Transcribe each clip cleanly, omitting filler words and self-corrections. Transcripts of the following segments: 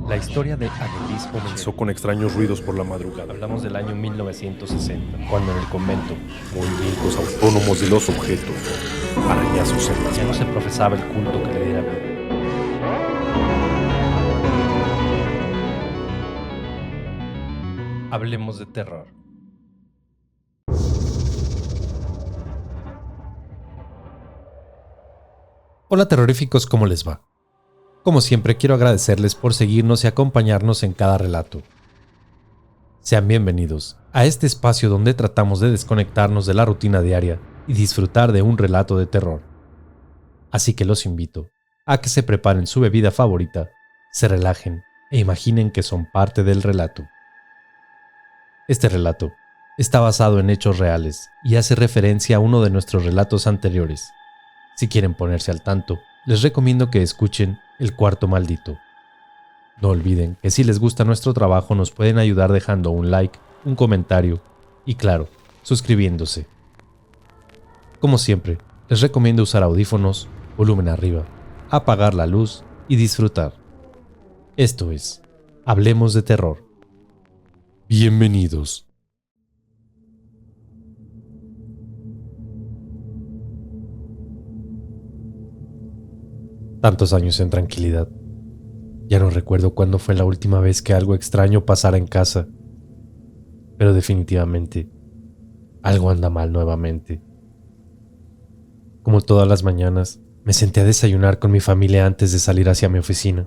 La historia de Adelis comenzó Con extraños ruidos por la madrugada. Hablamos del año 1960, cuando en el convento Movimientos autónomos de los objetos. Arañazos en las ya no se manos. profesaba el culto que le diera vida. Hablemos de terror. Hola terroríficos, ¿cómo les va? Como siempre quiero agradecerles por seguirnos y acompañarnos en cada relato. Sean bienvenidos a este espacio donde tratamos de desconectarnos de la rutina diaria y disfrutar de un relato de terror. Así que los invito a que se preparen su bebida favorita, se relajen e imaginen que son parte del relato. Este relato está basado en hechos reales y hace referencia a uno de nuestros relatos anteriores. Si quieren ponerse al tanto, les recomiendo que escuchen El Cuarto Maldito. No olviden que si les gusta nuestro trabajo nos pueden ayudar dejando un like, un comentario y claro, suscribiéndose. Como siempre, les recomiendo usar audífonos, volumen arriba, apagar la luz y disfrutar. Esto es, Hablemos de Terror. Bienvenidos. Tantos años en tranquilidad. Ya no recuerdo cuándo fue la última vez que algo extraño pasara en casa, pero definitivamente algo anda mal nuevamente. Como todas las mañanas, me senté a desayunar con mi familia antes de salir hacia mi oficina.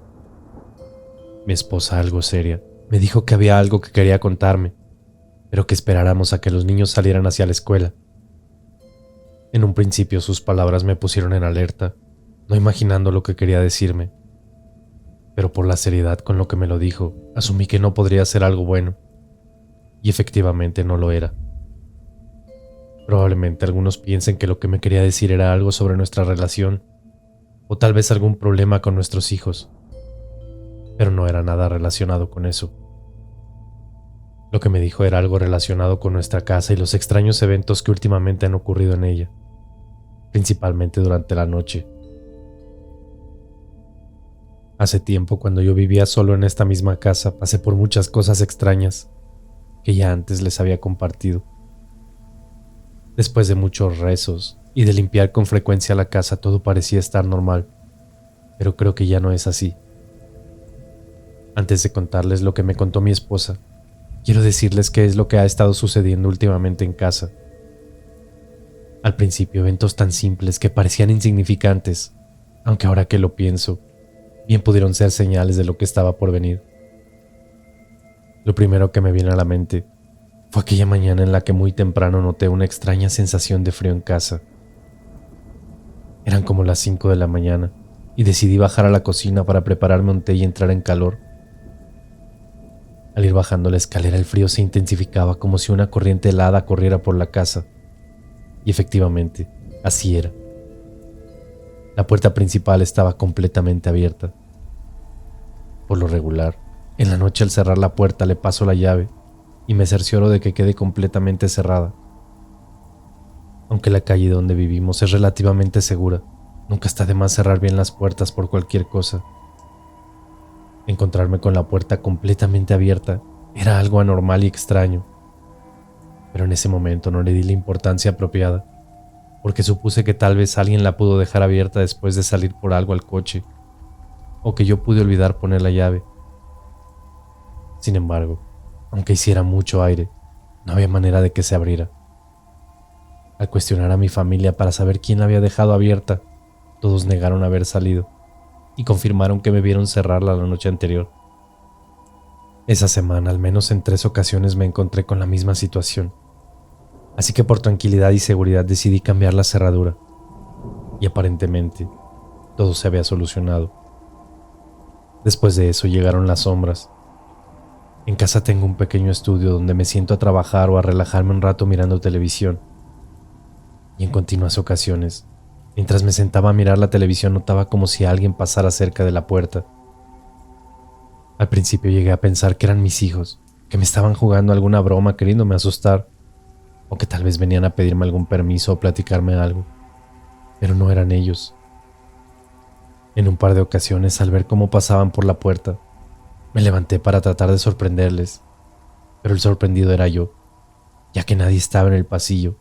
Mi esposa, algo seria, me dijo que había algo que quería contarme, pero que esperáramos a que los niños salieran hacia la escuela. En un principio sus palabras me pusieron en alerta, no imaginando lo que quería decirme. Pero por la seriedad con lo que me lo dijo, asumí que no podría ser algo bueno. Y efectivamente no lo era. Probablemente algunos piensen que lo que me quería decir era algo sobre nuestra relación, o tal vez algún problema con nuestros hijos. Pero no era nada relacionado con eso. Lo que me dijo era algo relacionado con nuestra casa y los extraños eventos que últimamente han ocurrido en ella, principalmente durante la noche. Hace tiempo, cuando yo vivía solo en esta misma casa, pasé por muchas cosas extrañas que ya antes les había compartido. Después de muchos rezos y de limpiar con frecuencia la casa, todo parecía estar normal, pero creo que ya no es así. Antes de contarles lo que me contó mi esposa, quiero decirles qué es lo que ha estado sucediendo últimamente en casa. Al principio, eventos tan simples que parecían insignificantes, aunque ahora que lo pienso, bien pudieron ser señales de lo que estaba por venir. Lo primero que me viene a la mente fue aquella mañana en la que muy temprano noté una extraña sensación de frío en casa. Eran como las 5 de la mañana y decidí bajar a la cocina para prepararme un té y entrar en calor. Al ir bajando la escalera, el frío se intensificaba como si una corriente helada corriera por la casa. Y efectivamente, así era. La puerta principal estaba completamente abierta. Por lo regular, en la noche al cerrar la puerta le paso la llave y me cercioro de que quede completamente cerrada. Aunque la calle donde vivimos es relativamente segura, nunca está de más cerrar bien las puertas por cualquier cosa. Encontrarme con la puerta completamente abierta era algo anormal y extraño, pero en ese momento no le di la importancia apropiada, porque supuse que tal vez alguien la pudo dejar abierta después de salir por algo al coche, o que yo pude olvidar poner la llave. Sin embargo, aunque hiciera mucho aire, no había manera de que se abriera. Al cuestionar a mi familia para saber quién la había dejado abierta, todos negaron haber salido y confirmaron que me vieron cerrarla la noche anterior. Esa semana, al menos en 3 ocasiones, me encontré con la misma situación, así que por tranquilidad y seguridad decidí cambiar la cerradura, y aparentemente todo se había solucionado. Después de eso llegaron las sombras. En casa tengo un pequeño estudio donde me siento a trabajar o a relajarme un rato mirando televisión. Y en continuas ocasiones, mientras me sentaba a mirar la televisión, notaba como si alguien pasara cerca de la puerta. Al principio llegué a pensar que eran mis hijos, que me estaban jugando alguna broma queriéndome asustar, o que tal vez venían a pedirme algún permiso o platicarme algo. Pero no eran ellos. En un par de ocasiones, al ver cómo pasaban por la puerta, Me levanté para tratar de sorprenderles, pero el sorprendido era yo, ya que nadie estaba en el pasillo.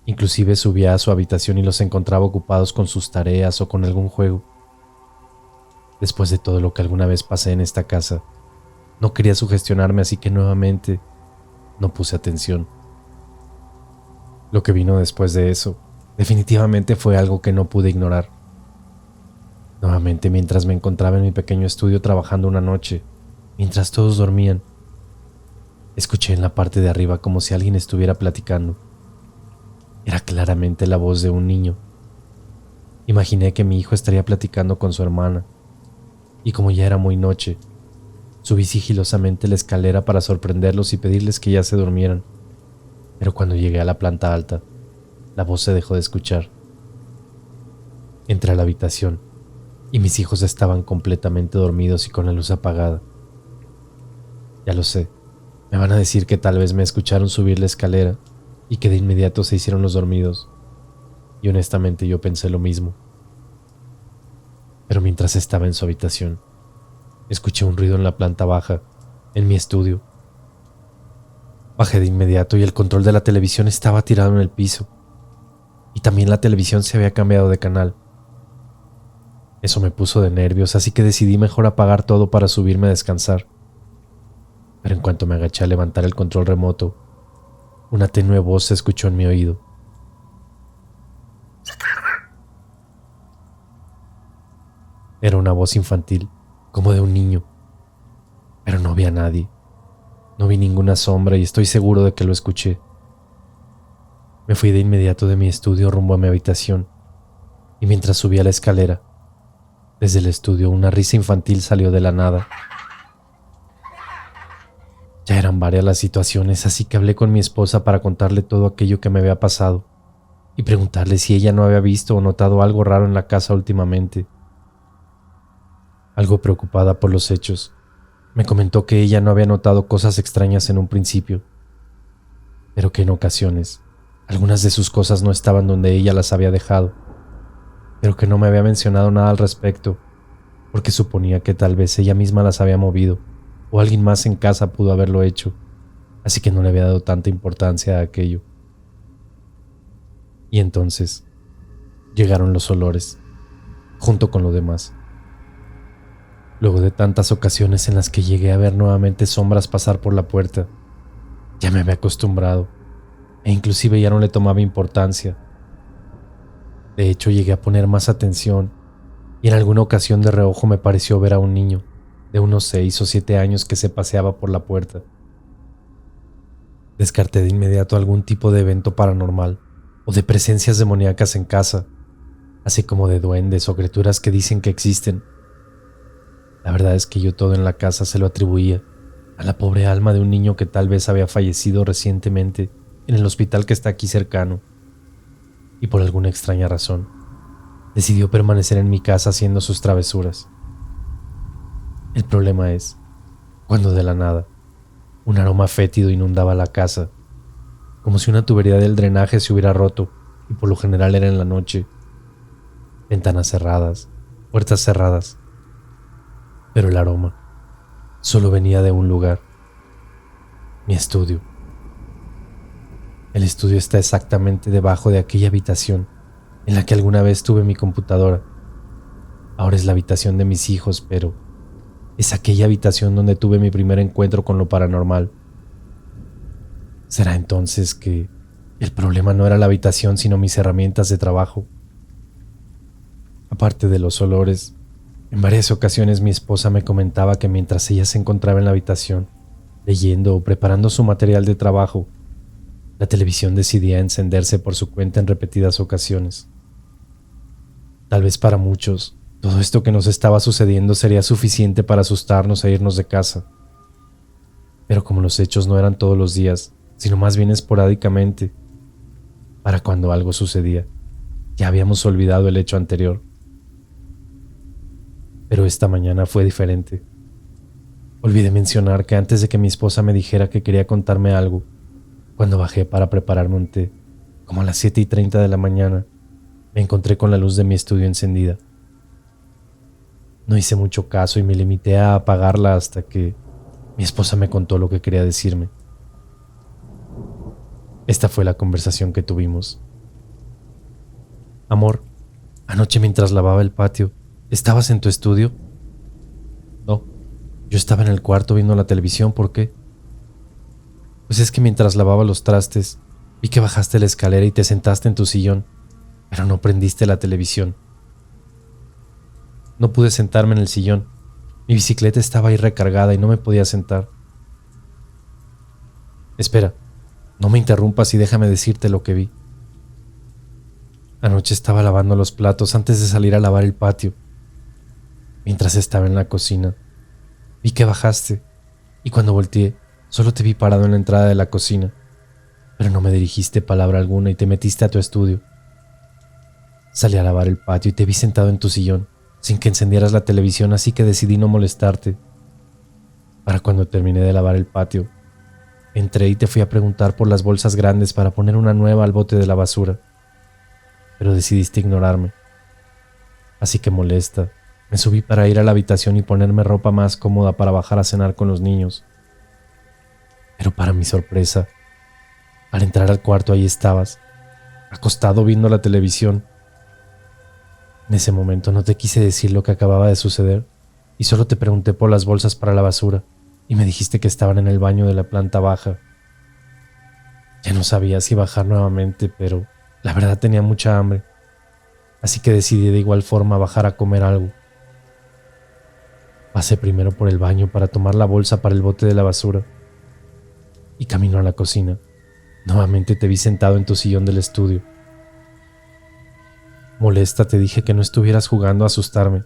Inclusive subía a su habitación y los encontraba ocupados con sus tareas o con algún juego. Después de todo lo que alguna vez pasé en esta casa, no quería sugestionarme, así que nuevamente no puse atención. Lo que vino después de eso definitivamente fue algo que no pude ignorar. Nuevamente, mientras me encontraba en mi pequeño estudio trabajando una noche, mientras todos dormían, escuché en la parte de arriba como si alguien estuviera platicando. Era claramente la voz de un niño. Imaginé que mi hijo estaría platicando con su hermana, y como ya era muy noche, subí sigilosamente la escalera para sorprenderlos y pedirles que ya se durmieran. Pero cuando llegué a la planta alta, la voz se dejó de escuchar. Entré a la habitación y mis hijos estaban completamente dormidos y con la luz apagada. Ya lo sé, me van a decir que tal vez me escucharon subir la escalera y que de inmediato se hicieron los dormidos. Y honestamente yo pensé lo mismo. Pero mientras estaba en su habitación, escuché un ruido en la planta baja, en mi estudio. Bajé de inmediato y el control de la televisión estaba tirado en el piso. Y también la televisión se había cambiado de canal. Eso me puso de nervios, así que decidí mejor apagar todo para subirme a descansar. Pero en cuanto me agaché a levantar el control remoto, una tenue voz se escuchó en mi oído. Era una voz infantil, como de un niño. Pero no vi a nadie. No vi ninguna sombra y estoy seguro de que lo escuché. Me fui de inmediato de mi estudio rumbo a mi habitación, y mientras subía la escalera, desde el estudio una risa infantil salió de la nada. Ya eran varias las situaciones, así que hablé con mi esposa para contarle todo aquello que me había pasado y preguntarle si ella no había visto o notado algo raro en la casa últimamente. Algo preocupada por los hechos, me comentó que ella no había notado cosas extrañas en un principio, pero que en ocasiones algunas de sus cosas no estaban donde ella las había dejado, pero que no me había mencionado nada al respecto, porque suponía que tal vez ella misma las había movido, o alguien más en casa pudo haberlo hecho, así que no le había dado tanta importancia a aquello. Y entonces llegaron los olores, junto con lo demás. Luego de tantas ocasiones en las que llegué a ver nuevamente sombras pasar por la puerta, ya me había acostumbrado, e inclusive ya no le tomaba importancia. De hecho, llegué a poner más atención, y en alguna ocasión de reojo me pareció ver a un niño de unos 6 o 7 años que se paseaba por la puerta. Descarté de inmediato algún tipo de evento paranormal o de presencias demoníacas en casa, así como de duendes o criaturas que dicen que existen. La verdad es que yo todo en la casa se lo atribuía a la pobre alma de un niño que tal vez había fallecido recientemente en el hospital que está aquí cercano, y por alguna extraña razón decidió permanecer en mi casa haciendo sus travesuras. El problema es cuando de la nada un aroma fétido inundaba la casa, como si una tubería del drenaje se hubiera roto, y por lo general era en la noche. Ventanas cerradas, puertas cerradas, pero el aroma solo venía de un lugar: mi estudio. El estudio está exactamente debajo de aquella habitación en la que alguna vez tuve mi computadora. Ahora es la habitación de mis hijos, pero es aquella habitación donde tuve mi primer encuentro con lo paranormal. ¿Será entonces que el problema no era la habitación, sino mis herramientas de trabajo? Aparte de los olores, en varias ocasiones mi esposa me comentaba que mientras ella se encontraba en la habitación, leyendo o preparando su material de trabajo, la televisión decidía encenderse por su cuenta en repetidas ocasiones. Tal vez para muchos, todo esto que nos estaba sucediendo sería suficiente para asustarnos e irnos de casa. Pero como los hechos no eran todos los días, sino más bien esporádicamente, para cuando algo sucedía, ya habíamos olvidado el hecho anterior. Pero esta mañana fue diferente. Olvidé mencionar que antes de que mi esposa me dijera que quería contarme algo, cuando bajé para prepararme un té, como a las 7:30 de la mañana, me encontré con la luz de mi estudio encendida. No hice mucho caso y me limité a apagarla hasta que mi esposa me contó lo que quería decirme. Esta fue la conversación que tuvimos. Amor, anoche mientras lavaba el patio, ¿estabas en tu estudio? No, yo estaba en el cuarto viendo la televisión. ¿Por qué? Pues es que mientras lavaba los trastes, vi que bajaste la escalera y te sentaste en tu sillón, pero no prendiste la televisión. No pude sentarme en el sillón. Mi bicicleta estaba ahí recargada y no me podía sentar. Espera, no me interrumpas y déjame decirte lo que vi. Anoche estaba lavando los platos antes de salir a lavar el patio. Mientras estaba en la cocina, vi que bajaste y cuando volteé, solo te vi parado en la entrada de la cocina, pero no me dirigiste palabra alguna y te metiste a tu estudio. Salí a lavar el patio y te vi sentado en tu sillón, sin que encendieras la televisión, así que decidí no molestarte. Para cuando terminé de lavar el patio, entré y te fui a preguntar por las bolsas grandes para poner una nueva al bote de la basura, pero decidiste ignorarme. Así que molesta, me subí para ir a la habitación y ponerme ropa más cómoda para bajar a cenar con los niños. Pero para mi sorpresa, al entrar al cuarto ahí estabas, acostado viendo la televisión. En ese momento no te quise decir lo que acababa de suceder y solo te pregunté por las bolsas para la basura y me dijiste que estaban en el baño de la planta baja. Ya no sabía si bajar nuevamente, pero la verdad tenía mucha hambre, así que decidí de igual forma bajar a comer algo. Pasé primero por el baño para tomar la bolsa para el bote de la basura y camino a la cocina. Nuevamente te vi sentado en tu sillón del estudio. Molesta te dije que no estuvieras jugando a asustarme,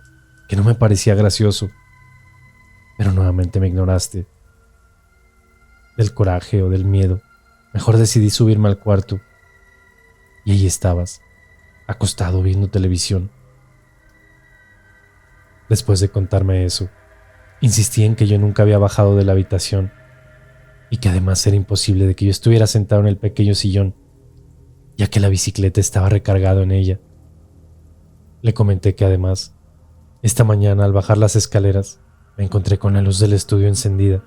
que no me parecía gracioso, pero nuevamente me ignoraste. Del coraje o del miedo, mejor decidí subirme al cuarto y ahí estabas, acostado viendo televisión. Después de contarme eso, insistí en que yo nunca había bajado de la habitación y que además era imposible de que yo estuviera sentado en el pequeño sillón, ya que la bicicleta estaba recargado en ella. Le comenté que además, esta mañana al bajar las escaleras, me encontré con la luz del estudio encendida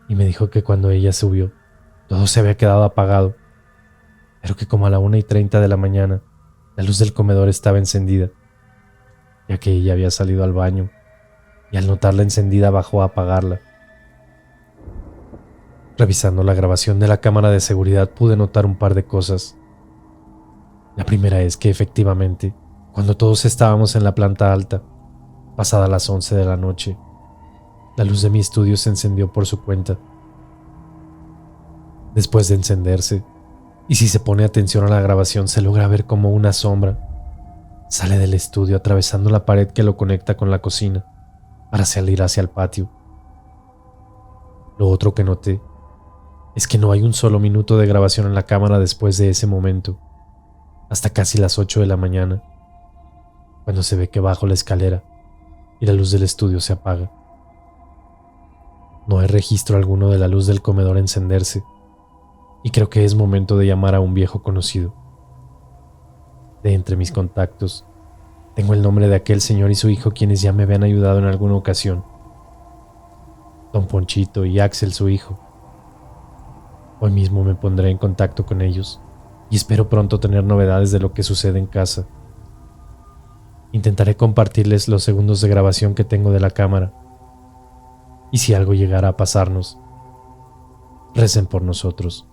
y me dijo que cuando ella subió, todo se había quedado apagado, pero que como a la 1:30 de la mañana, la luz del comedor estaba encendida, ya que ella había salido al baño y al notarla encendida bajó a apagarla. Revisando la grabación de la cámara de seguridad pude notar un par de cosas. La primera es que efectivamente, cuando todos estábamos en la planta alta, pasada las 11 de la noche, la luz de mi estudio se encendió por su cuenta. Después de encenderse, y si se pone atención a la grabación se logra ver como una sombra sale del estudio atravesando la pared que lo conecta con la cocina para salir hacia el patio. Lo otro que noté es que no hay un solo minuto de grabación en la cámara después de ese momento, hasta casi las 8 de la mañana, cuando se ve que bajo la escalera y la luz del estudio se apaga. No hay registro alguno de la luz del comedor encenderse, y creo que es momento de llamar a un viejo conocido. De entre mis contactos, tengo el nombre de aquel señor y su hijo quienes ya me habían ayudado en alguna ocasión. Don Ponchito y Axel, su hijo. Hoy mismo me pondré en contacto con ellos y espero pronto tener novedades de lo que sucede en casa. Intentaré compartirles los segundos de grabación que tengo de la cámara. Y si algo llegara a pasarnos, recen por nosotros.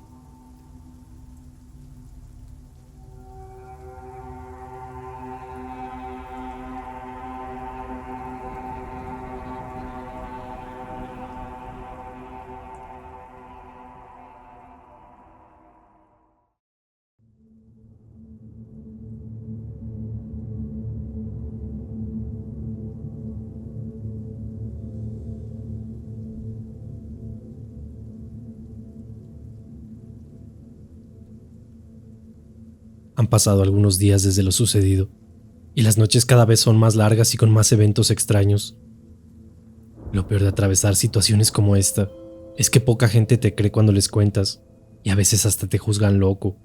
Han pasado algunos días desde lo sucedido, y las noches cada vez son más largas y con más eventos extraños. Lo peor de atravesar situaciones como esta es que poca gente te cree cuando les cuentas, y a veces hasta te juzgan loco,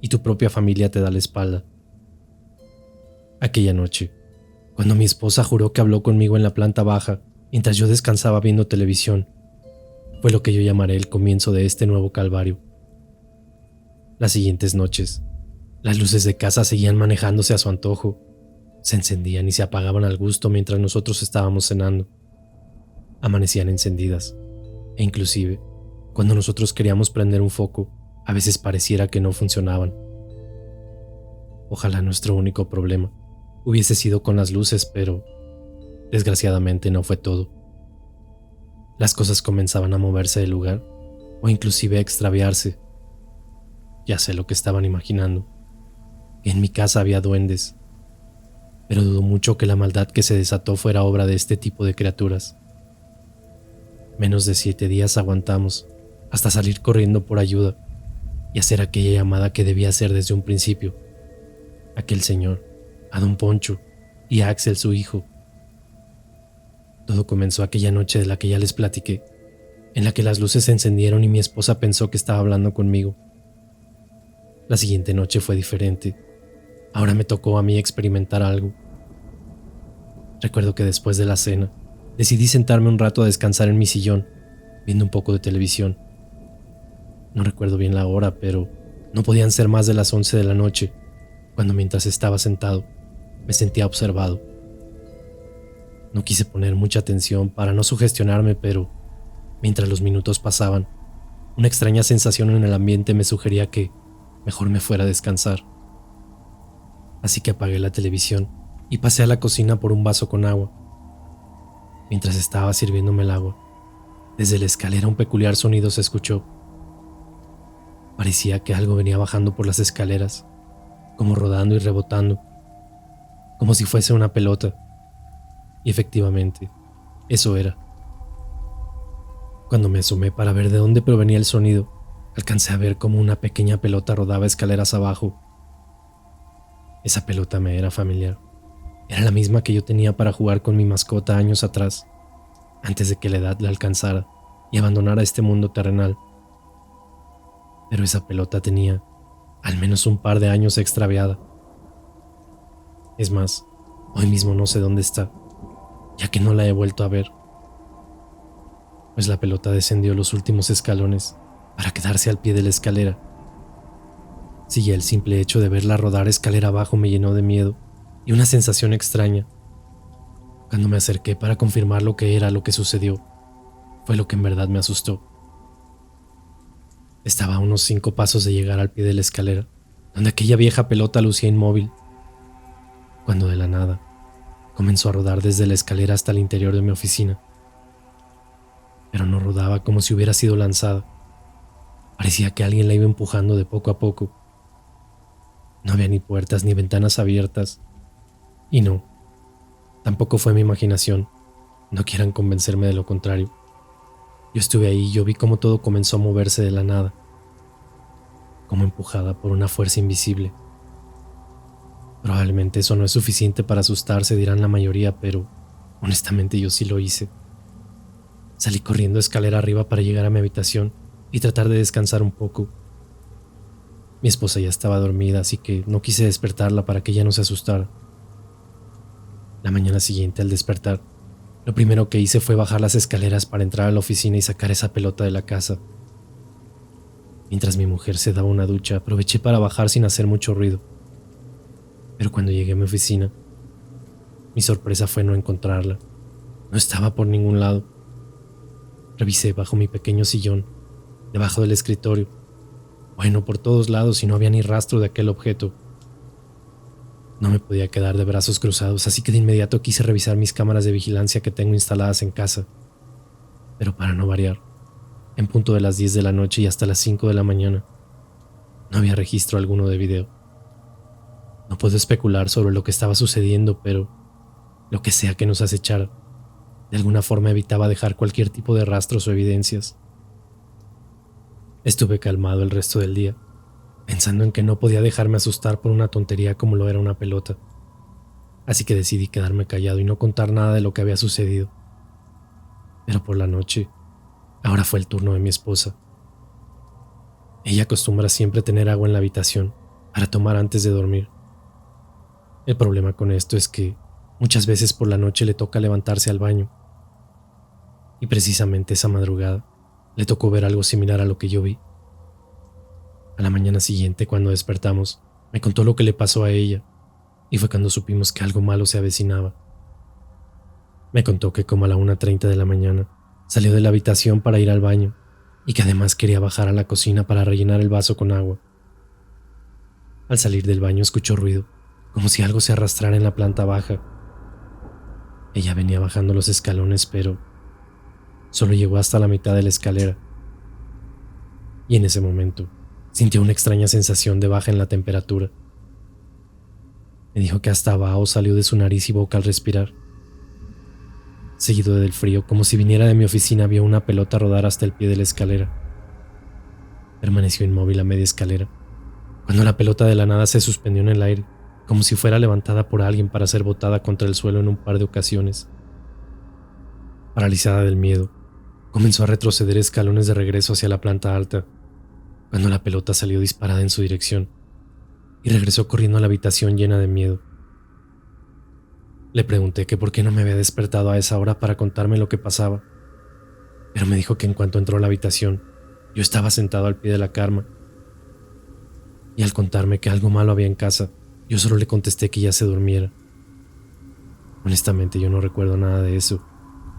y tu propia familia te da la espalda. Aquella noche, cuando mi esposa juró que habló conmigo en la planta baja mientras yo descansaba viendo televisión. Fue lo que yo llamaré el comienzo de este nuevo calvario. Las siguientes noches, las luces de casa seguían manejándose a su antojo. Se encendían y se apagaban al gusto mientras nosotros estábamos cenando. Amanecían encendidas, e inclusive, cuando nosotros queríamos prender un foco, a veces pareciera que no funcionaban. Ojalá nuestro único problema hubiese sido con las luces, pero desgraciadamente no fue todo. Las cosas comenzaban a moverse del lugar, o inclusive a extraviarse. Ya sé lo que estaban imaginando, que en mi casa había duendes, pero dudo mucho que la maldad que se desató fuera obra de este tipo de criaturas. Menos de 7 días aguantamos, hasta salir corriendo por ayuda y hacer aquella llamada que debía hacer desde un principio. Aquel señor, a don Poncho y a Axel su hijo. Todo comenzó aquella noche de la que ya les platiqué, en la que las luces se encendieron y mi esposa pensó que estaba hablando conmigo. La siguiente noche fue diferente. Ahora me tocó a mí experimentar algo. Recuerdo que después de la cena, decidí sentarme un rato a descansar en mi sillón, viendo un poco de televisión. No recuerdo bien la hora, pero no podían ser más de las 11 de la noche, cuando mientras estaba sentado, me sentía observado. No quise poner mucha atención para no sugestionarme, pero mientras los minutos pasaban, una extraña sensación en el ambiente me sugería que mejor me fuera a descansar. Así que apagué la televisión y pasé a la cocina por un vaso con agua. Mientras estaba sirviéndome el agua, desde la escalera un peculiar sonido se escuchó. Parecía que algo venía bajando por las escaleras, como rodando y rebotando, como si fuese una pelota. Y efectivamente, eso era. Cuando me asomé para ver de dónde provenía el sonido, alcancé a ver cómo una pequeña pelota rodaba escaleras abajo. Esa pelota me era familiar. Era la misma que yo tenía para jugar con mi mascota años atrás, antes de que la edad la alcanzara y abandonara este mundo terrenal. Pero esa pelota tenía al menos un par de años extraviada. Es más, hoy mismo no sé dónde está, ya que no la he vuelto a ver. Pues la pelota descendió los últimos escalones para quedarse al pie de la escalera. Sí, el simple hecho de verla rodar escalera abajo me llenó de miedo y una sensación extraña. Cuando me acerqué para confirmar lo que era lo que sucedió, fue lo que en verdad me asustó. Estaba a unos 5 pasos de llegar al pie de la escalera, donde aquella vieja pelota lucía inmóvil, cuando de la nada comenzó a rodar desde la escalera hasta el interior de mi oficina. Pero no rodaba como si hubiera sido lanzada. Parecía que alguien la iba empujando de poco a poco. No había ni puertas ni ventanas abiertas. Y no, tampoco fue mi imaginación. No quieran convencerme de lo contrario. Yo estuve ahí y yo vi cómo todo comenzó a moverse de la nada, como empujada por una fuerza invisible. Probablemente eso no es suficiente para asustarse, dirán la mayoría, pero honestamente yo sí lo hice. Salí corriendo escalera arriba para llegar a mi habitación y tratar de descansar un poco. Mi esposa ya estaba dormida, así que no quise despertarla para que ella no se asustara. La mañana siguiente, al despertar, lo primero que hice fue bajar las escaleras para entrar a la oficina y sacar esa pelota de la casa. Mientras mi mujer se daba una ducha, aproveché para bajar sin hacer mucho ruido. Pero cuando llegué a mi oficina, mi sorpresa fue no encontrarla. No estaba por ningún lado. Revisé bajo mi pequeño sillón, debajo del escritorio. Bueno, por todos lados y no había ni rastro de aquel objeto. No me podía quedar de brazos cruzados, así que de inmediato quise revisar mis cámaras de vigilancia que tengo instaladas en casa. Pero para no variar, en punto de las 10 de la noche y hasta las 5 de la mañana, no había registro alguno de video. No puedo especular sobre lo que estaba sucediendo, pero lo que sea que nos acechara, de alguna forma evitaba dejar cualquier tipo de rastros o evidencias. Estuve calmado el resto del día, pensando en que no podía dejarme asustar por una tontería como lo era una pelota. Así que decidí quedarme callado y no contar nada de lo que había sucedido. Pero por la noche, ahora fue el turno de mi esposa. Ella acostumbra siempre tener agua en la habitación para tomar antes de dormir. El problema con esto es que Muchas veces por la noche le toca levantarse al baño. Y precisamente esa madrugada le tocó ver algo similar a lo que yo vi. A la mañana siguiente, cuando despertamos, me contó lo que le pasó a ella, y fue cuando supimos que algo malo se avecinaba. Me contó que como a la 1:30 de la mañana salió de la habitación para ir al baño y que además quería bajar a la cocina para rellenar el vaso con agua. Al salir del baño escuchó ruido, como si algo se arrastrara en la planta baja. Ella venía bajando los escalones, pero solo llegó hasta la mitad de la escalera. Y en ese momento sintió una extraña sensación de baja en la temperatura. Me dijo que hasta abajo salió de su nariz y boca al respirar. Seguido del frío, como si viniera de mi oficina, vio una pelota rodar hasta el pie de la escalera. Permaneció inmóvil a media escalera, cuando la pelota de la nada se suspendió en el aire, como si fuera levantada por alguien para ser botada contra el suelo en un par de ocasiones. Paralizada del miedo, comenzó a retroceder escalones de regreso hacia la planta alta, cuando la pelota salió disparada en su dirección y regresó corriendo a la habitación llena de miedo. Le pregunté que por qué no me había despertado a esa hora para contarme lo que pasaba, pero me dijo que en cuanto entró a la habitación, yo estaba sentado al pie de la cama, y al contarme que algo malo había en casa, yo solo le contesté que ya se durmiera. Honestamente, yo no recuerdo nada de eso,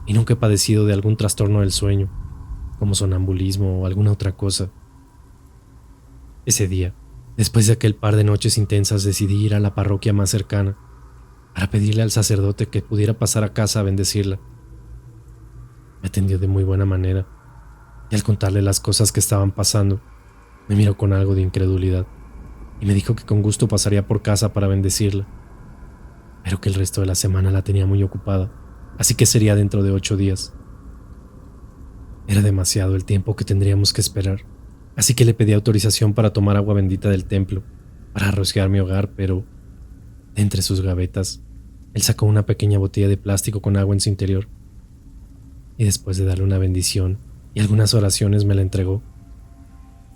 y nunca he padecido de algún trastorno del sueño, como sonambulismo o alguna otra cosa. Ese día, después de aquel par de noches intensas, decidí ir a la parroquia más cercana para pedirle al sacerdote que pudiera pasar a casa a bendecirla. Me atendió de muy buena manera, y al contarle las cosas que estaban pasando, me miró con algo de incredulidad y me dijo que con gusto pasaría por casa para bendecirla, pero que el resto de la semana la tenía muy ocupada, así que sería dentro de 8 días. Era demasiado el tiempo que tendríamos que esperar, así que le pedí autorización para tomar agua bendita del templo, para rociar mi hogar, pero de entre sus gavetas, él sacó una pequeña botella de plástico con agua en su interior, y después de darle una bendición y algunas oraciones me la entregó,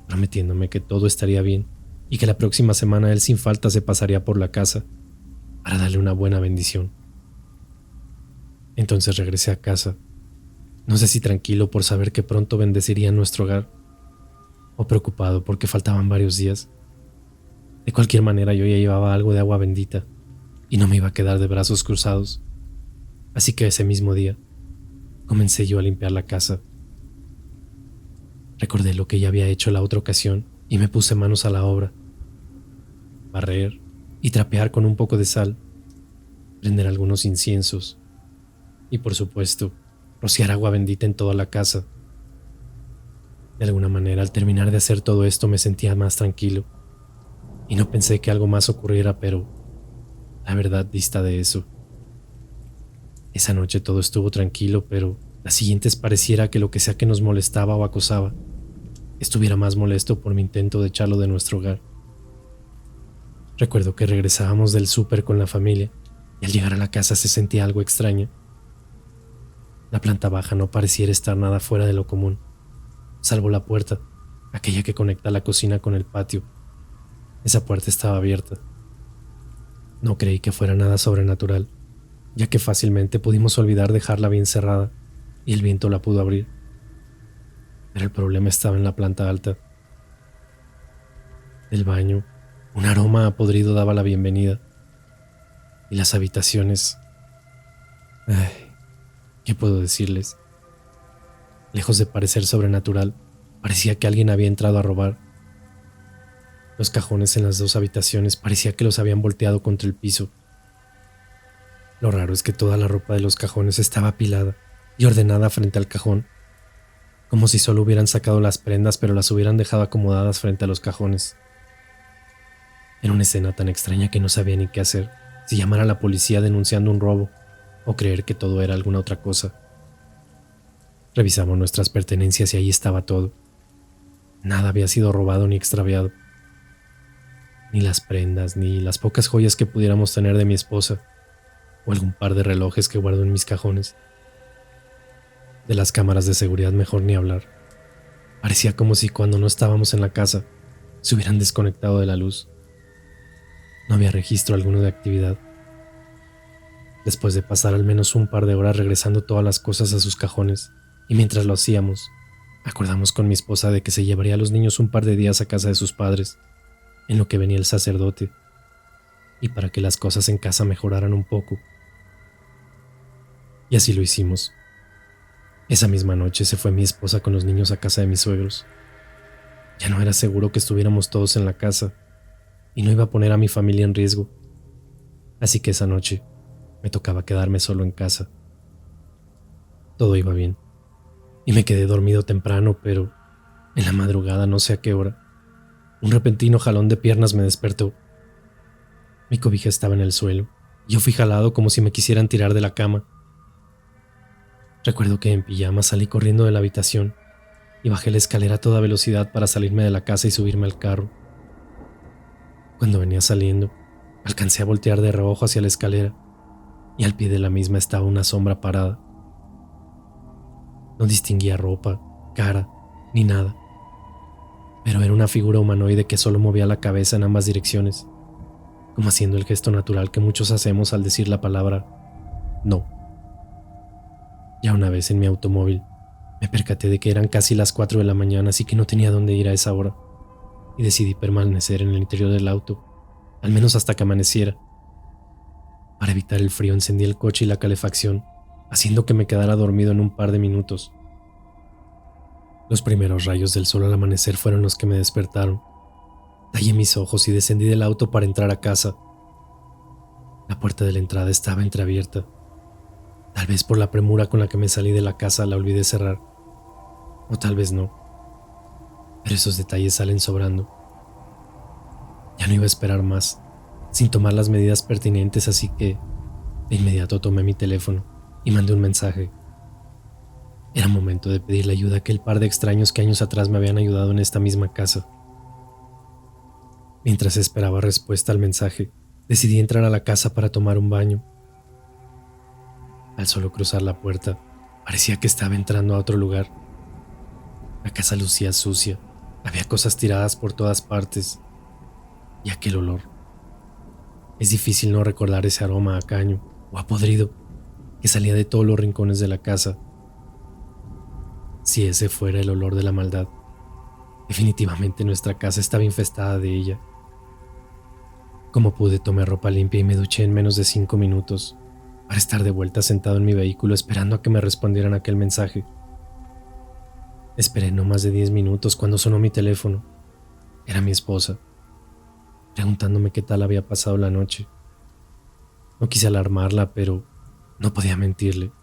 prometiéndome que todo estaría bien y que la próxima semana él sin falta se pasaría por la casa para darle una buena bendición. Entonces regresé a casa, no sé si tranquilo por saber que pronto bendeciría nuestro hogar, o preocupado porque faltaban varios días. De cualquier manera, yo ya llevaba algo de agua bendita y no me iba a quedar de brazos cruzados, así que ese mismo día comencé yo a limpiar la casa. Recordé lo que ya había hecho la otra ocasión y me puse manos a la obra. Barrer y trapear con un poco de sal, prender algunos inciensos y, por supuesto, rociar agua bendita en toda la casa. De alguna manera, al terminar de hacer todo esto, me sentía más tranquilo y no pensé que algo más ocurriera, pero la verdad dista de eso. Esa noche todo estuvo tranquilo, pero las siguientes pareciera que lo que sea que nos molestaba o acosaba estuviera más molesto por mi intento de echarlo de nuestro hogar. Recuerdo que regresábamos del súper con la familia y al llegar a la casa se sentía algo extraño. La planta baja no pareciera estar nada fuera de lo común, salvo la puerta, aquella que conecta la cocina con el patio. Esa puerta estaba abierta. No creí que fuera nada sobrenatural, ya que fácilmente pudimos olvidar dejarla bien cerrada y el viento la pudo abrir. Pero el problema estaba en la planta alta. Del baño, un aroma a podrido daba la bienvenida. Y las habitaciones... ¿qué puedo decirles? Lejos de parecer sobrenatural, parecía que alguien había entrado a robar. Los cajones en las 2 habitaciones parecía que los habían volteado contra el piso. Lo raro es que toda la ropa de los cajones estaba apilada y ordenada frente al cajón, como si solo hubieran sacado las prendas pero las hubieran dejado acomodadas frente a los cajones. Era una escena tan extraña que no sabía ni qué hacer, si llamar a la policía denunciando un robo o creer que todo era alguna otra cosa. Revisamos nuestras pertenencias y ahí estaba todo. Nada había sido robado ni extraviado. Ni las prendas, ni las pocas joyas que pudiéramos tener de mi esposa, o algún par de relojes que guardo en mis cajones. De las cámaras de seguridad mejor ni hablar. Parecía como si cuando no estábamos en la casa se hubieran desconectado de la luz. No había registro alguno de actividad. después de pasar al menos un par de horas regresando todas las cosas a sus cajones, y mientras lo hacíamos, acordamos con mi esposa de que se llevaría a los niños un par de días a casa de sus padres, en lo que venía el sacerdote, y para que las cosas en casa mejoraran un poco. Y así lo hicimos. Esa misma noche se fue mi esposa con los niños a casa de mis suegros. Ya no era seguro que estuviéramos todos en la casa, y no iba a poner a mi familia en riesgo. Así que esa noche me tocaba quedarme solo en casa. Todo iba bien, y me quedé dormido temprano, pero en la madrugada, no sé a qué hora, un repentino jalón de piernas me despertó. Mi cobija estaba en el suelo, y yo fui jalado como si me quisieran tirar de la cama. Recuerdo que en pijama salí corriendo de la habitación y bajé la escalera a toda velocidad para salirme de la casa y subirme al carro. Cuando venía saliendo, alcancé a voltear de reojo hacia la escalera y al pie de la misma estaba una sombra parada. No distinguía ropa, cara, ni nada, pero era una figura humanoide que solo movía la cabeza en ambas direcciones, como haciendo el gesto natural que muchos hacemos al decir la palabra no. Ya una vez en mi automóvil, me percaté de que eran casi las 4 de la mañana, así que no tenía dónde ir a esa hora, y decidí permanecer en el interior del auto, al menos hasta que amaneciera. Para evitar el frío encendí el coche y la calefacción, haciendo que me quedara dormido en un par de minutos. Los primeros rayos del sol al amanecer fueron los que me despertaron. Tallé mis ojos y descendí del auto para entrar a casa. La puerta de la entrada estaba entreabierta. Tal vez por la premura con la que me salí de la casa la olvidé cerrar. O tal vez no. Pero esos detalles salen sobrando. Ya no iba a esperar más, sin tomar las medidas pertinentes, así que de inmediato tomé mi teléfono y mandé un mensaje. Era momento de pedirle ayuda a aquel par de extraños que años atrás me habían ayudado en esta misma casa. Mientras esperaba respuesta al mensaje, decidí entrar a la casa para tomar un baño. Al solo cruzar la puerta, parecía que estaba entrando a otro lugar. La casa lucía sucia, había cosas tiradas por todas partes, y aquel olor. Es difícil no recordar ese aroma a caño o a podrido que salía de todos los rincones de la casa. Si ese fuera el olor de la maldad, definitivamente nuestra casa estaba infestada de ella. Como pude, tomé ropa limpia y me duché en menos de 5 minutos para estar de vuelta sentado en mi vehículo esperando a que me respondieran aquel mensaje. Esperé no más de 10 minutos cuando sonó mi teléfono. Era mi esposa, preguntándome qué tal había pasado la noche. No quise alarmarla, pero no podía mentirle.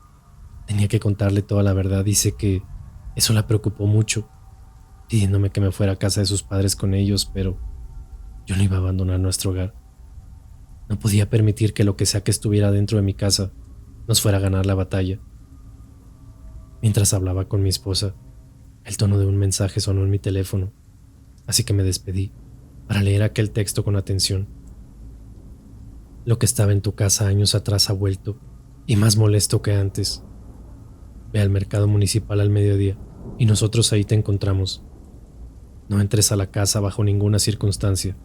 Tenía que contarle toda la verdad y sé que eso la preocupó mucho, pidiéndome que me fuera a casa de sus padres con ellos, pero yo no iba a abandonar nuestro hogar. No podía permitir que lo que sea que estuviera dentro de mi casa nos fuera a ganar la batalla. Mientras hablaba con mi esposa, el tono de un mensaje sonó en mi teléfono, así que me despedí para leer aquel texto con atención. Lo que estaba en tu casa años atrás ha vuelto, y más molesto que antes. Ve al mercado municipal al mediodía, y nosotros ahí te encontramos. No entres a la casa bajo ninguna circunstancia.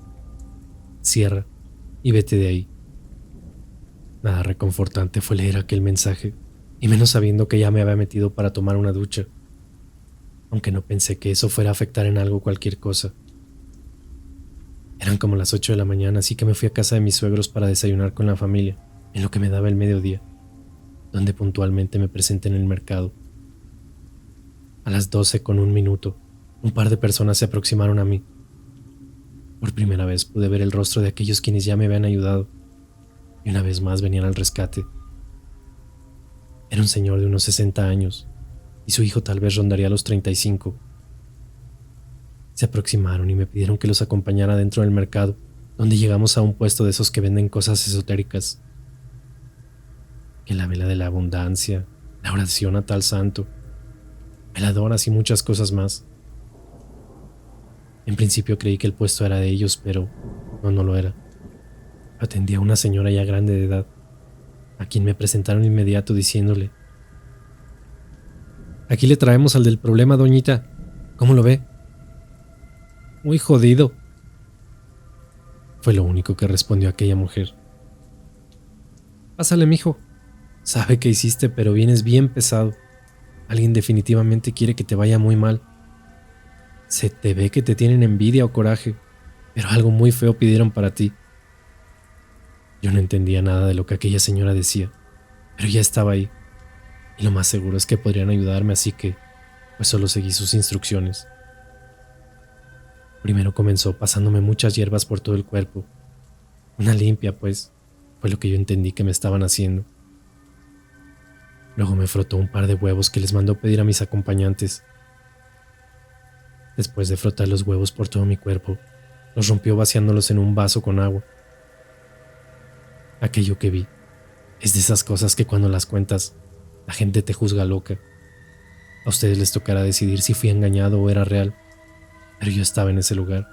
Cierra y vete de ahí. Nada reconfortante fue leer aquel mensaje, y menos sabiendo que ya me había metido para tomar una ducha, aunque no pensé que eso fuera a afectar en algo cualquier cosa. Eran como las 8 de la mañana, así que me fui a casa de mis suegros para desayunar con la familia, en lo que me daba el mediodía, donde puntualmente me presenté en el mercado. A las 12:01, un par de personas se aproximaron a mí. Por primera vez pude ver el rostro de aquellos quienes ya me habían ayudado, y una vez más venían al rescate. Era un señor de unos 60 años, y su hijo tal vez rondaría los 35. Se aproximaron y me pidieron que los acompañara dentro del mercado, donde llegamos a un puesto de esos que venden cosas esotéricas. Que la vela de la abundancia, la oración a tal santo, veladoras y muchas cosas más. En principio creí que el puesto era de ellos, pero no lo era. Atendía a una señora ya grande de edad, a quien me presentaron inmediato diciéndole: «Aquí le traemos al del problema, doñita. ¿Cómo lo ve?» «Muy jodido», fue lo único que respondió aquella mujer. «Pásale, mijo, sabe que hiciste, pero vienes bien pesado. Alguien definitivamente quiere que te vaya muy mal. Se te ve que te tienen envidia o coraje, pero algo muy feo pidieron para ti. Yo no entendía nada de lo que aquella señora decía, pero ya estaba ahí, y lo más seguro es que podrían ayudarme, así que pues solo seguí sus instrucciones. Primero comenzó pasándome muchas hierbas por todo el cuerpo. Una limpia, pues, fue lo que yo entendí que me estaban haciendo. Luego me frotó un par de huevos que les mandó pedir a mis acompañantes. Después de frotar los huevos por todo mi cuerpo, los rompió vaciándolos en un vaso con agua. Aquello que vi es de esas cosas que cuando las cuentas, la gente te juzga loca. A ustedes les tocará decidir si fui engañado o era real, pero yo estaba en ese lugar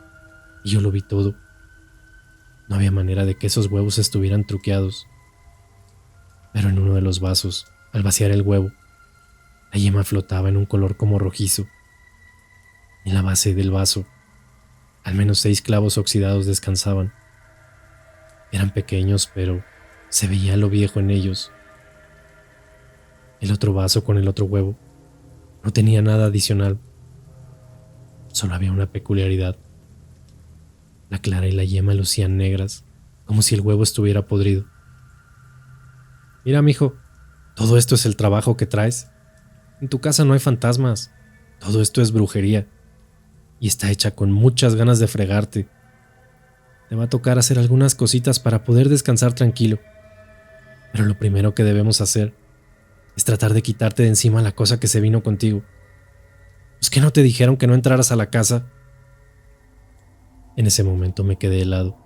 y yo lo vi todo. No había manera de que esos huevos estuvieran truqueados. Pero en uno de los vasos, al vaciar el huevo, la yema flotaba en un color como rojizo. En la base del vaso, al menos 6 clavos oxidados descansaban. Eran pequeños, pero se veía lo viejo en ellos. El otro vaso con el otro huevo no tenía nada adicional. Solo había una peculiaridad. La clara y la yema lucían negras, como si el huevo estuviera podrido. Mira, mijo, todo esto es el trabajo que traes. En tu casa no hay fantasmas. Todo esto es brujería. Y está hecha con muchas ganas de fregarte. Te va a tocar hacer algunas cositas para poder descansar tranquilo. Pero lo primero que debemos hacer es tratar de quitarte de encima la cosa que se vino contigo. ¿Pues qué no te dijeron que no entraras a la casa? En ese momento me quedé helado.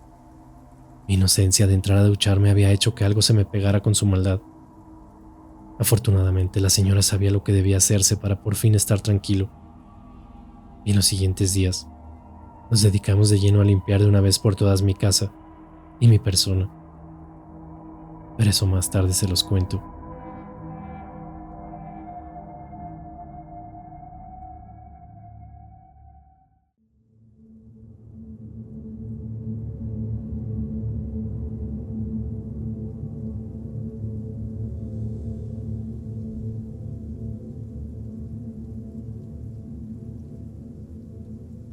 Mi inocencia de entrar a ducharme había hecho que algo se me pegara con su maldad. Afortunadamente, la señora sabía lo que debía hacerse para por fin estar tranquilo. Y en los siguientes días, nos dedicamos de lleno a limpiar de una vez por todas mi casa y mi persona. Pero eso más tarde se los cuento.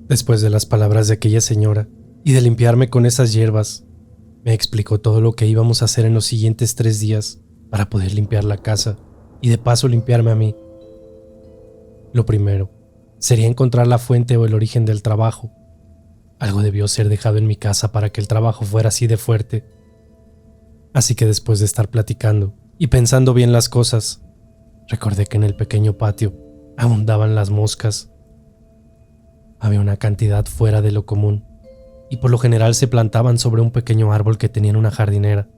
Después de las palabras de aquella señora y de limpiarme con esas hierbas, me explicó todo lo que íbamos a hacer en los siguientes 3 días para poder limpiar la casa y de paso limpiarme a mí. Lo primero sería encontrar la fuente o el origen del trabajo. Algo debió ser dejado en mi casa para que el trabajo fuera así de fuerte. Así que después de estar platicando y pensando bien las cosas, recordé que en el pequeño patio abundaban las moscas. Había una cantidad fuera de lo común, y por lo general se plantaban sobre un pequeño árbol que tenía en una jardinera.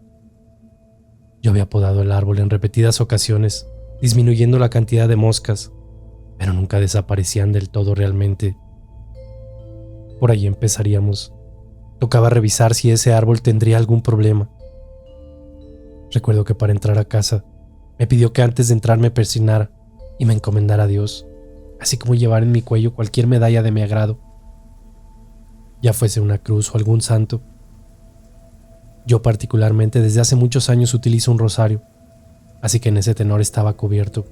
Yo había podado el árbol en repetidas ocasiones, disminuyendo la cantidad de moscas, pero nunca desaparecían del todo realmente. Por ahí empezaríamos. Tocaba revisar si ese árbol tendría algún problema. Recuerdo que para entrar a casa, me pidió que antes de entrar me persignara y me encomendara a Dios, así como llevar en mi cuello cualquier medalla de mi agrado, ya fuese una cruz o algún santo. Yo particularmente desde hace muchos años utilizo un rosario, así que en ese tenor estaba cubierto.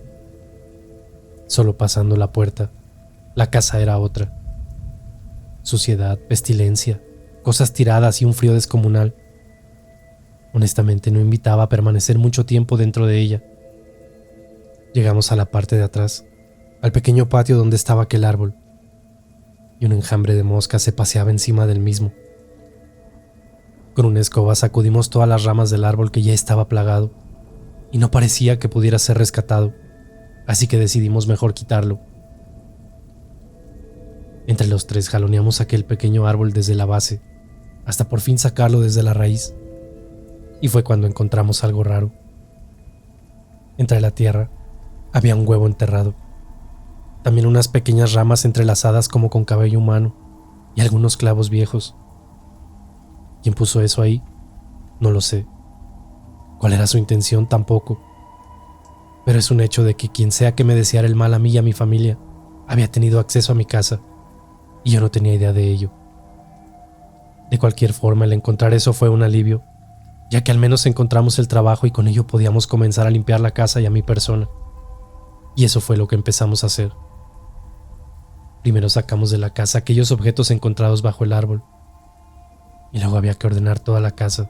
Solo pasando la puerta, la casa era otra. Suciedad, pestilencia, cosas tiradas y un frío descomunal. Honestamente no invitaba a permanecer mucho tiempo dentro de ella. Llegamos a la parte de atrás, al pequeño patio donde estaba aquel árbol, y un enjambre de moscas se paseaba encima del mismo. Con una escoba sacudimos todas las ramas del árbol que ya estaba plagado, y no parecía que pudiera ser rescatado, así que decidimos mejor quitarlo. Entre los 3 jaloneamos aquel pequeño árbol desde la base, hasta por fin sacarlo desde la raíz, y fue cuando encontramos algo raro. Entre la tierra había un huevo enterrado. También unas pequeñas ramas entrelazadas como con cabello humano y algunos clavos viejos. ¿Quién puso eso ahí? No lo sé. ¿Cuál era su intención? Tampoco. Pero es un hecho de que quien sea que me deseara el mal a mí y a mi familia había tenido acceso a mi casa y yo no tenía idea de ello. De cualquier forma, el encontrar eso fue un alivio, ya que al menos encontramos el trabajo y con ello podíamos comenzar a limpiar la casa y a mi persona. Y eso fue lo que empezamos a hacer. Primero sacamos de la casa aquellos objetos encontrados bajo el árbol, y luego había que ordenar toda la casa,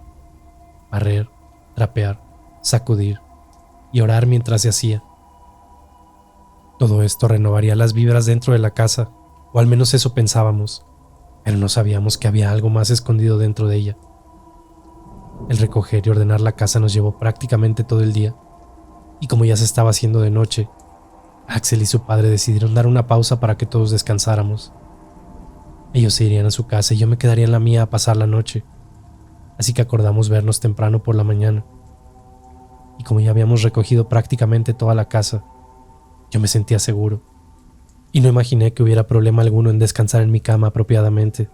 barrer, trapear, sacudir y orar mientras se hacía. Todo esto renovaría las vibras dentro de la casa, o al menos eso pensábamos, pero no sabíamos que había algo más escondido dentro de ella. El recoger y ordenar la casa nos llevó prácticamente todo el día, y como ya se estaba haciendo de noche, Axel y su padre decidieron dar una pausa para que todos descansáramos. Ellos se irían a su casa y yo me quedaría en la mía a pasar la noche, así que acordamos vernos temprano por la mañana. Y como ya habíamos recogido prácticamente toda la casa, yo me sentía seguro, y no imaginé que hubiera problema alguno en descansar en mi cama apropiadamente.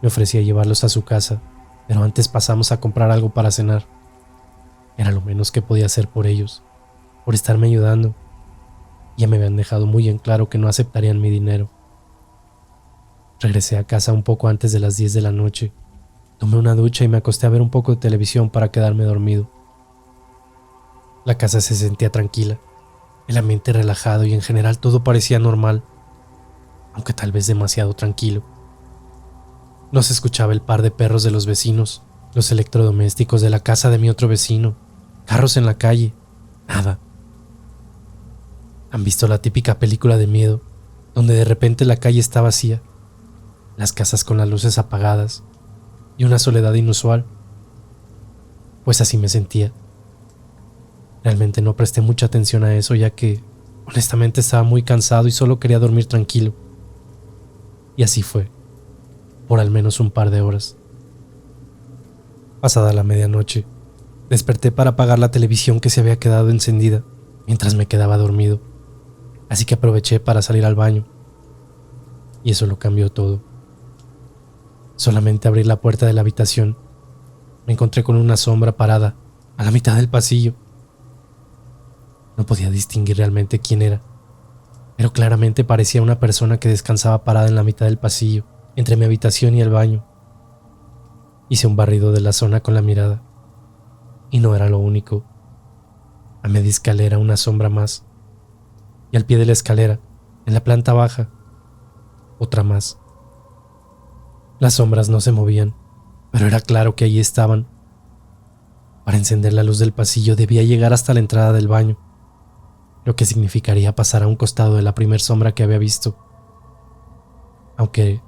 Me ofrecí a llevarlos a su casa, pero antes pasamos a comprar algo para cenar. Era lo menos que podía hacer por ellos, por estarme ayudando. Ya me habían dejado muy en claro que no aceptarían mi dinero. Regresé a casa un poco antes de las 10 de la noche. Tomé una ducha y me acosté a ver un poco de televisión para quedarme dormido. La casa se sentía tranquila, el ambiente relajado y en general todo parecía normal, aunque tal vez demasiado tranquilo. No se escuchaba el par de perros de los vecinos, los electrodomésticos de la casa de mi otro vecino, carros en la calle, nada. ¿Han visto la típica película de miedo, donde de repente la calle está vacía, las casas con las luces apagadas y una soledad inusual? Pues así me sentía. Realmente no presté mucha atención a eso, ya que honestamente estaba muy cansado y solo quería dormir tranquilo. Y así fue, por al menos un par de horas. Pasada la medianoche, desperté para apagar la televisión que se había quedado encendida mientras me quedaba dormido. Así que aproveché para salir al baño. Y eso lo cambió todo. Solamente abrí la puerta de la habitación, me encontré con una sombra parada a la mitad del pasillo. No podía distinguir realmente quién era, pero claramente parecía una persona que descansaba parada en la mitad del pasillo, entre mi habitación y el baño. Hice un barrido de la zona con la mirada, y no era lo único. A media escalera una sombra más, y al pie de la escalera, en la planta baja, otra más. Las sombras no se movían, pero era claro que allí estaban. Para encender la luz del pasillo debía llegar hasta la entrada del baño, lo que significaría pasar a un costado de la primer sombra que había visto. Aunque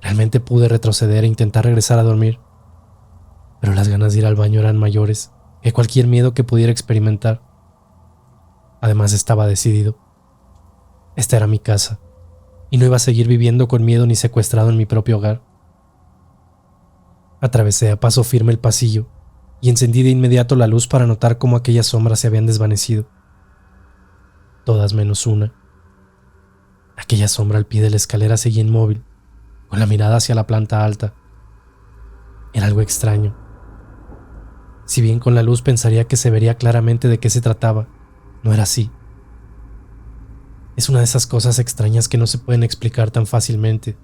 realmente pude retroceder e intentar regresar a dormir, pero las ganas de ir al baño eran mayores que cualquier miedo que pudiera experimentar. Además estaba decidido. Esta era mi casa, y no iba a seguir viviendo con miedo ni secuestrado en mi propio hogar. Atravesé a paso firme el pasillo y encendí de inmediato la luz para notar cómo aquellas sombras se habían desvanecido. Todas menos una. Aquella sombra al pie de la escalera seguía inmóvil, con la mirada hacia la planta alta. Era algo extraño. Si bien con la luz pensaría que se vería claramente de qué se trataba, no era así. Es una de esas cosas extrañas que no se pueden explicar tan fácilmente,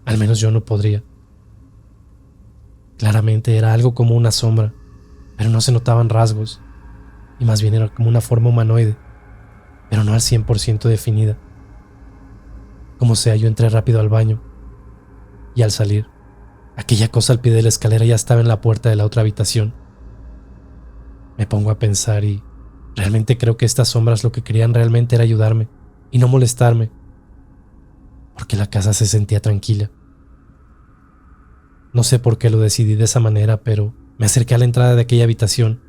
al menos yo no podría. Claramente era algo como una sombra, pero no se notaban rasgos, y más bien era como una forma humanoide, pero no al 100% definida. Como sea, yo entré rápido al baño, y al salir, aquella cosa al pie de la escalera ya estaba en la puerta de la otra habitación. Me pongo a pensar y realmente creo que estas sombras lo que querían realmente era ayudarme y no molestarme, porque la casa se sentía tranquila. No sé por qué lo decidí de esa manera, pero me acerqué a la entrada de aquella habitación,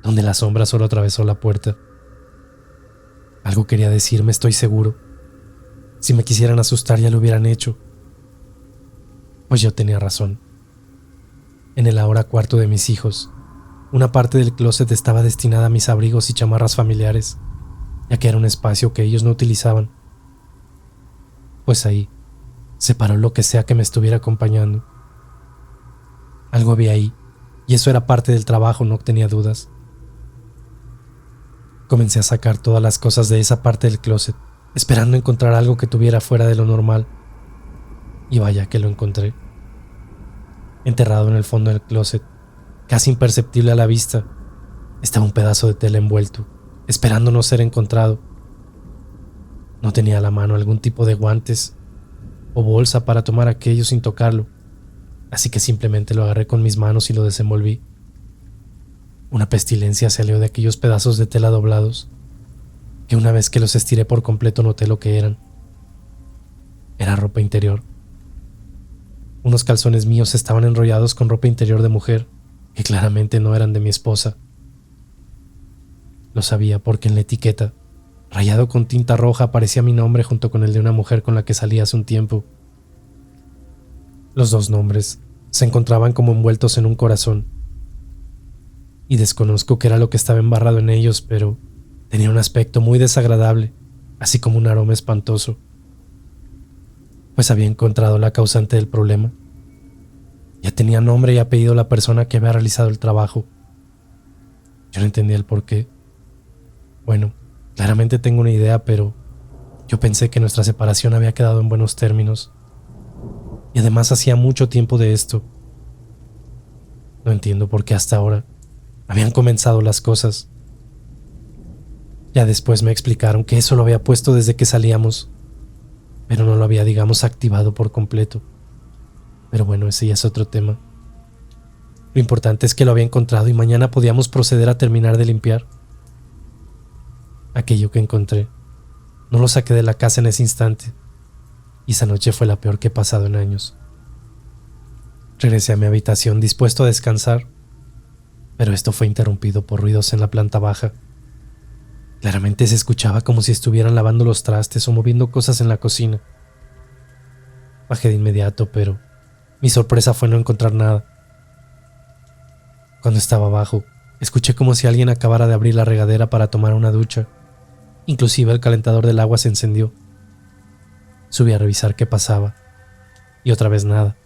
donde la sombra solo atravesó la puerta. Algo quería decirme, estoy seguro. Si me quisieran asustar ya lo hubieran hecho. Pues yo tenía razón. En el ahora cuarto de mis hijos, una parte del closet estaba destinada a mis abrigos y chamarras familiares, ya que era un espacio que ellos no utilizaban. Pues ahí se paró lo que sea que me estuviera acompañando. Algo había ahí, y eso era parte del trabajo, no tenía dudas. Comencé a sacar todas las cosas de esa parte del closet, esperando encontrar algo que tuviera fuera de lo normal. Y vaya que lo encontré. Enterrado en el fondo del closet, casi imperceptible a la vista, estaba un pedazo de tela envuelto, esperando no ser encontrado. No tenía a la mano algún tipo de guantes o bolsa para tomar aquello sin tocarlo, así que simplemente lo agarré con mis manos y lo desenvolví. Una pestilencia salió de aquellos pedazos de tela doblados, que una vez que los estiré por completo noté lo que eran. Era ropa interior. Unos calzones míos estaban enrollados con ropa interior de mujer, que claramente no eran de mi esposa. Lo sabía porque en la etiqueta, rayado con tinta roja, aparecía mi nombre junto con el de una mujer con la que salí hace un tiempo. Los dos nombres se encontraban como envueltos en un corazón, y desconozco qué era lo que estaba embarrado en ellos, pero tenía un aspecto muy desagradable, así como un aroma espantoso, pues había encontrado la causante del problema. Ya tenía nombre y apellido la persona que había realizado el trabajo. Yo no entendía el por qué. Bueno, claramente tengo una idea, pero yo pensé que nuestra separación había quedado en buenos términos. Y además hacía mucho tiempo de esto. No entiendo por qué hasta ahora habían comenzado las cosas. Ya después me explicaron que eso lo había puesto desde que salíamos, pero no lo había, digamos, activado por completo. Pero bueno, ese ya es otro tema. Lo importante es que lo había encontrado y mañana podíamos proceder a terminar de limpiar. Aquello que encontré, no lo saqué de la casa en ese instante, y esa noche fue la peor que he pasado en años. Regresé a mi habitación dispuesto a descansar, pero esto fue interrumpido por ruidos en la planta baja. Claramente se escuchaba como si estuvieran lavando los trastes o moviendo cosas en la cocina. Bajé de inmediato, pero mi sorpresa fue no encontrar nada. Cuando estaba abajo, escuché como si alguien acabara de abrir la regadera para tomar una ducha. Inclusive el calentador del agua se encendió. Subí a revisar qué pasaba, y otra vez nada.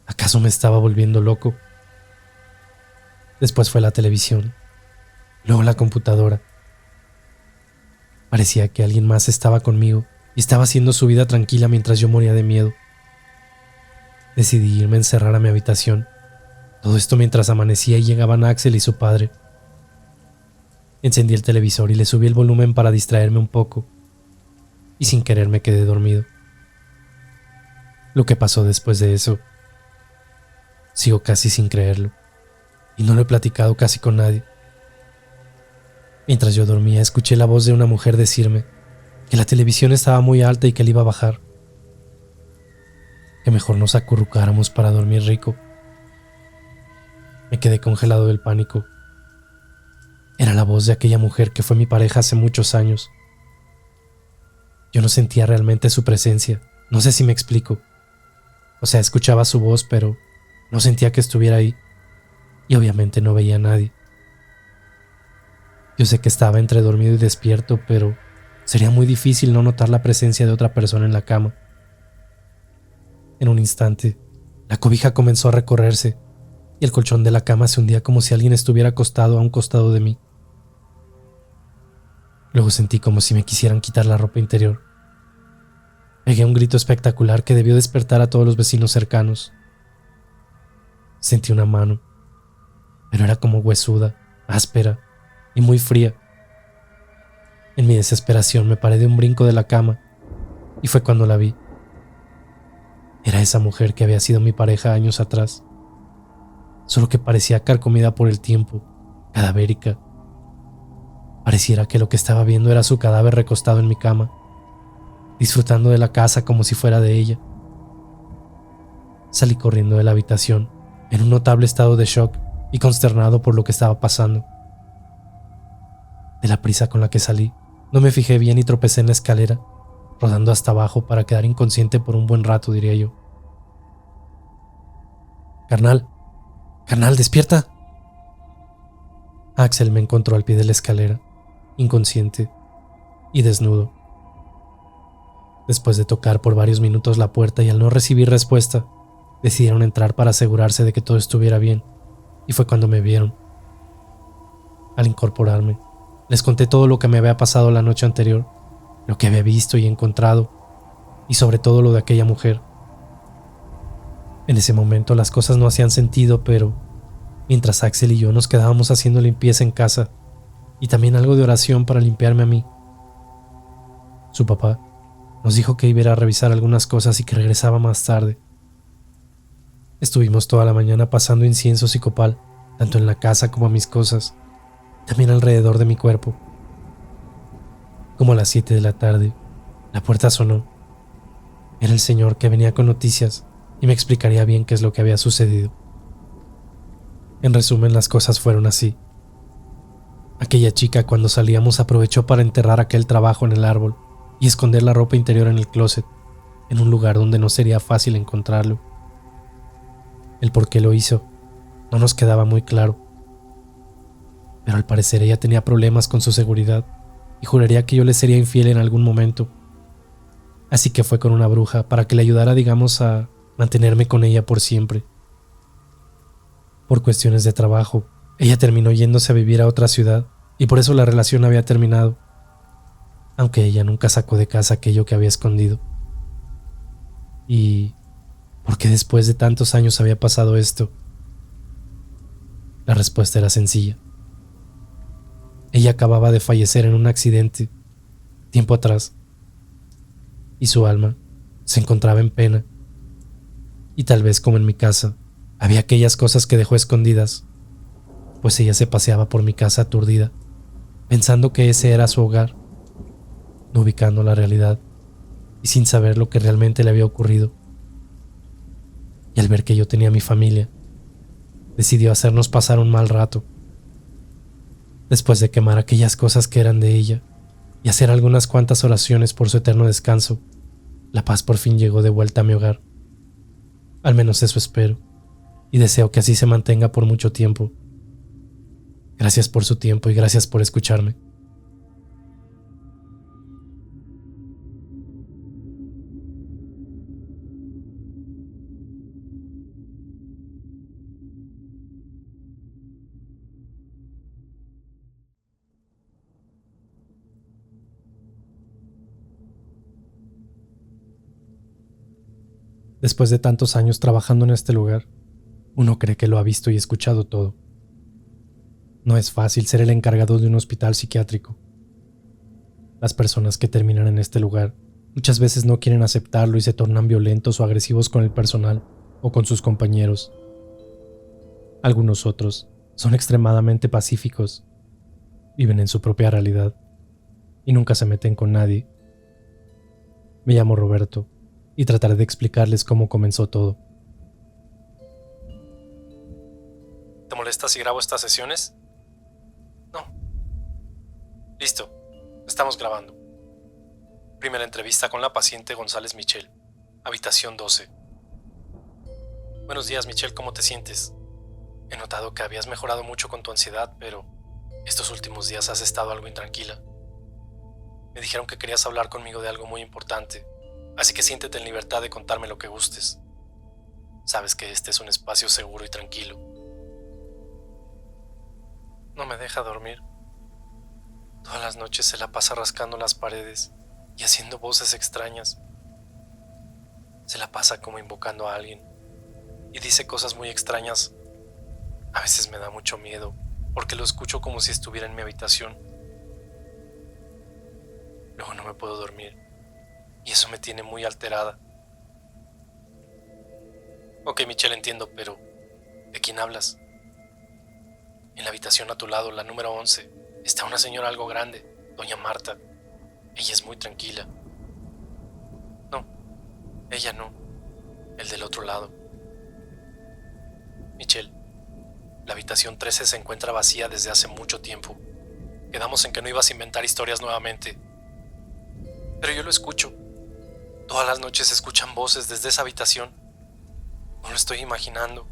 ¿Acaso me estaba volviendo loco? Después fue la televisión, luego la computadora. Parecía que alguien más estaba conmigo y estaba haciendo su vida tranquila mientras yo moría de miedo. Decidí irme a encerrar a mi habitación. Todo esto mientras amanecía y llegaban Axel y su padre. Encendí el televisor y le subí el volumen para distraerme un poco, y sin querer me quedé dormido. Lo que pasó después de eso, sigo casi sin creerlo, y no lo he platicado casi con nadie. Mientras yo dormía, escuché la voz de una mujer decirme que la televisión estaba muy alta y que le iba a bajar, que mejor nos acurrucáramos para dormir rico. Me quedé congelado del pánico. Era la voz de aquella mujer que fue mi pareja hace muchos años. Yo no sentía realmente su presencia, no sé si me explico. O sea, escuchaba su voz, pero no sentía que estuviera ahí, y obviamente no veía a nadie. Yo sé que estaba entre dormido y despierto, pero sería muy difícil no notar la presencia de otra persona en la cama. En un instante, la cobija comenzó a recorrerse, y el colchón de la cama se hundía como si alguien estuviera acostado a un costado de mí. Luego sentí como si me quisieran quitar la ropa interior. Pegué un grito espectacular que debió despertar a todos los vecinos cercanos. Sentí una mano, pero era como huesuda, áspera y muy fría. En mi desesperación me paré de un brinco de la cama, y fue cuando la vi. Era esa mujer que había sido mi pareja años atrás, solo que parecía carcomida por el tiempo, cadavérica. Pareciera que lo que estaba viendo era su cadáver recostado en mi cama, disfrutando de la casa como si fuera de ella. Salí corriendo de la habitación, en un notable estado de shock y consternado por lo que estaba pasando. De la prisa con la que salí, no me fijé bien y tropecé en la escalera, rodando hasta abajo para quedar inconsciente por un buen rato, diría yo. Carnal, despierta. Axel me encontró al pie de la escalera, inconsciente y desnudo. Después de tocar por varios minutos la puerta y al no recibir respuesta, decidieron entrar para asegurarse de que todo estuviera bien, y fue cuando me vieron. Al incorporarme, les conté todo lo que me había pasado la noche anterior, lo que había visto y encontrado, y sobre todo lo de aquella mujer. En ese momento las cosas no hacían sentido, pero mientras Axel y yo nos quedábamos haciendo limpieza en casa y también algo de oración para limpiarme a mí. Su papá nos dijo que iba a ir a revisar algunas cosas y que regresaba más tarde. Estuvimos toda la mañana pasando inciensos y copal, tanto en la casa como a mis cosas, también alrededor de mi cuerpo. Como a las 7 de la tarde, la puerta sonó. Era el señor que venía con noticias y me explicaría bien qué es lo que había sucedido. En resumen, las cosas fueron así. Aquella chica, cuando salíamos, aprovechó para enterrar aquel trabajo en el árbol y esconder la ropa interior en el closet, en un lugar donde no sería fácil encontrarlo. El por qué lo hizo no nos quedaba muy claro, pero al parecer ella tenía problemas con su seguridad y juraría que yo le sería infiel en algún momento. Así que fue con una bruja para que le ayudara, digamos, a mantenerme con ella por siempre. Por cuestiones de trabajo, ella terminó yéndose a vivir a otra ciudad y por eso la relación había terminado, aunque ella nunca sacó de casa aquello que había escondido. ¿Y por qué después de tantos años había pasado esto? La respuesta era sencilla. Ella acababa de fallecer en un accidente, tiempo atrás, y su alma se encontraba en pena. Y tal vez, como en mi casa, había aquellas cosas que dejó escondidas, pues ella se paseaba por mi casa aturdida, pensando que ese era su hogar, no ubicando la realidad y sin saber lo que realmente le había ocurrido. Y al ver que yo tenía mi familia, decidió hacernos pasar un mal rato. Después de quemar aquellas cosas que eran de ella y hacer algunas cuantas oraciones por su eterno descanso, la paz por fin llegó de vuelta a mi hogar. Al menos eso espero, y deseo que así se mantenga por mucho tiempo. Gracias por su tiempo y gracias por escucharme. Después de tantos años trabajando en este lugar, uno cree que lo ha visto y escuchado todo. No es fácil ser el encargado de un hospital psiquiátrico. Las personas que terminan en este lugar muchas veces no quieren aceptarlo y se tornan violentos o agresivos con el personal o con sus compañeros. Algunos otros son extremadamente pacíficos, viven en su propia realidad y nunca se meten con nadie. Me llamo Roberto y trataré de explicarles cómo comenzó todo. ¿Te molesta si grabo estas sesiones? No. Listo, estamos grabando. Primera entrevista con la paciente González Michelle, habitación 12. Buenos días, Michelle, ¿cómo te sientes? He notado que habías mejorado mucho con tu ansiedad, pero estos últimos días has estado algo intranquila. Me dijeron que querías hablar conmigo de algo muy importante, así que siéntete en libertad de contarme lo que gustes. Sabes que este es un espacio seguro y tranquilo. No me deja dormir. Todas las noches se la pasa rascando las paredes y haciendo voces extrañas. Se la pasa como invocando a alguien y dice cosas muy extrañas. A veces me da mucho miedo porque lo escucho como si estuviera en mi habitación. Luego no me puedo dormir y eso me tiene muy alterada. Ok, Michelle, entiendo, pero ¿de quién hablas? En la habitación a tu lado, la número 11, está una señora algo grande, doña Marta. Ella es muy tranquila. No, ella no, el del otro lado. Michelle, la habitación 13 se encuentra vacía desde hace mucho tiempo. Quedamos en que no ibas a inventar historias nuevamente. Pero yo lo escucho. Todas las noches se escuchan voces desde esa habitación. No lo estoy imaginando,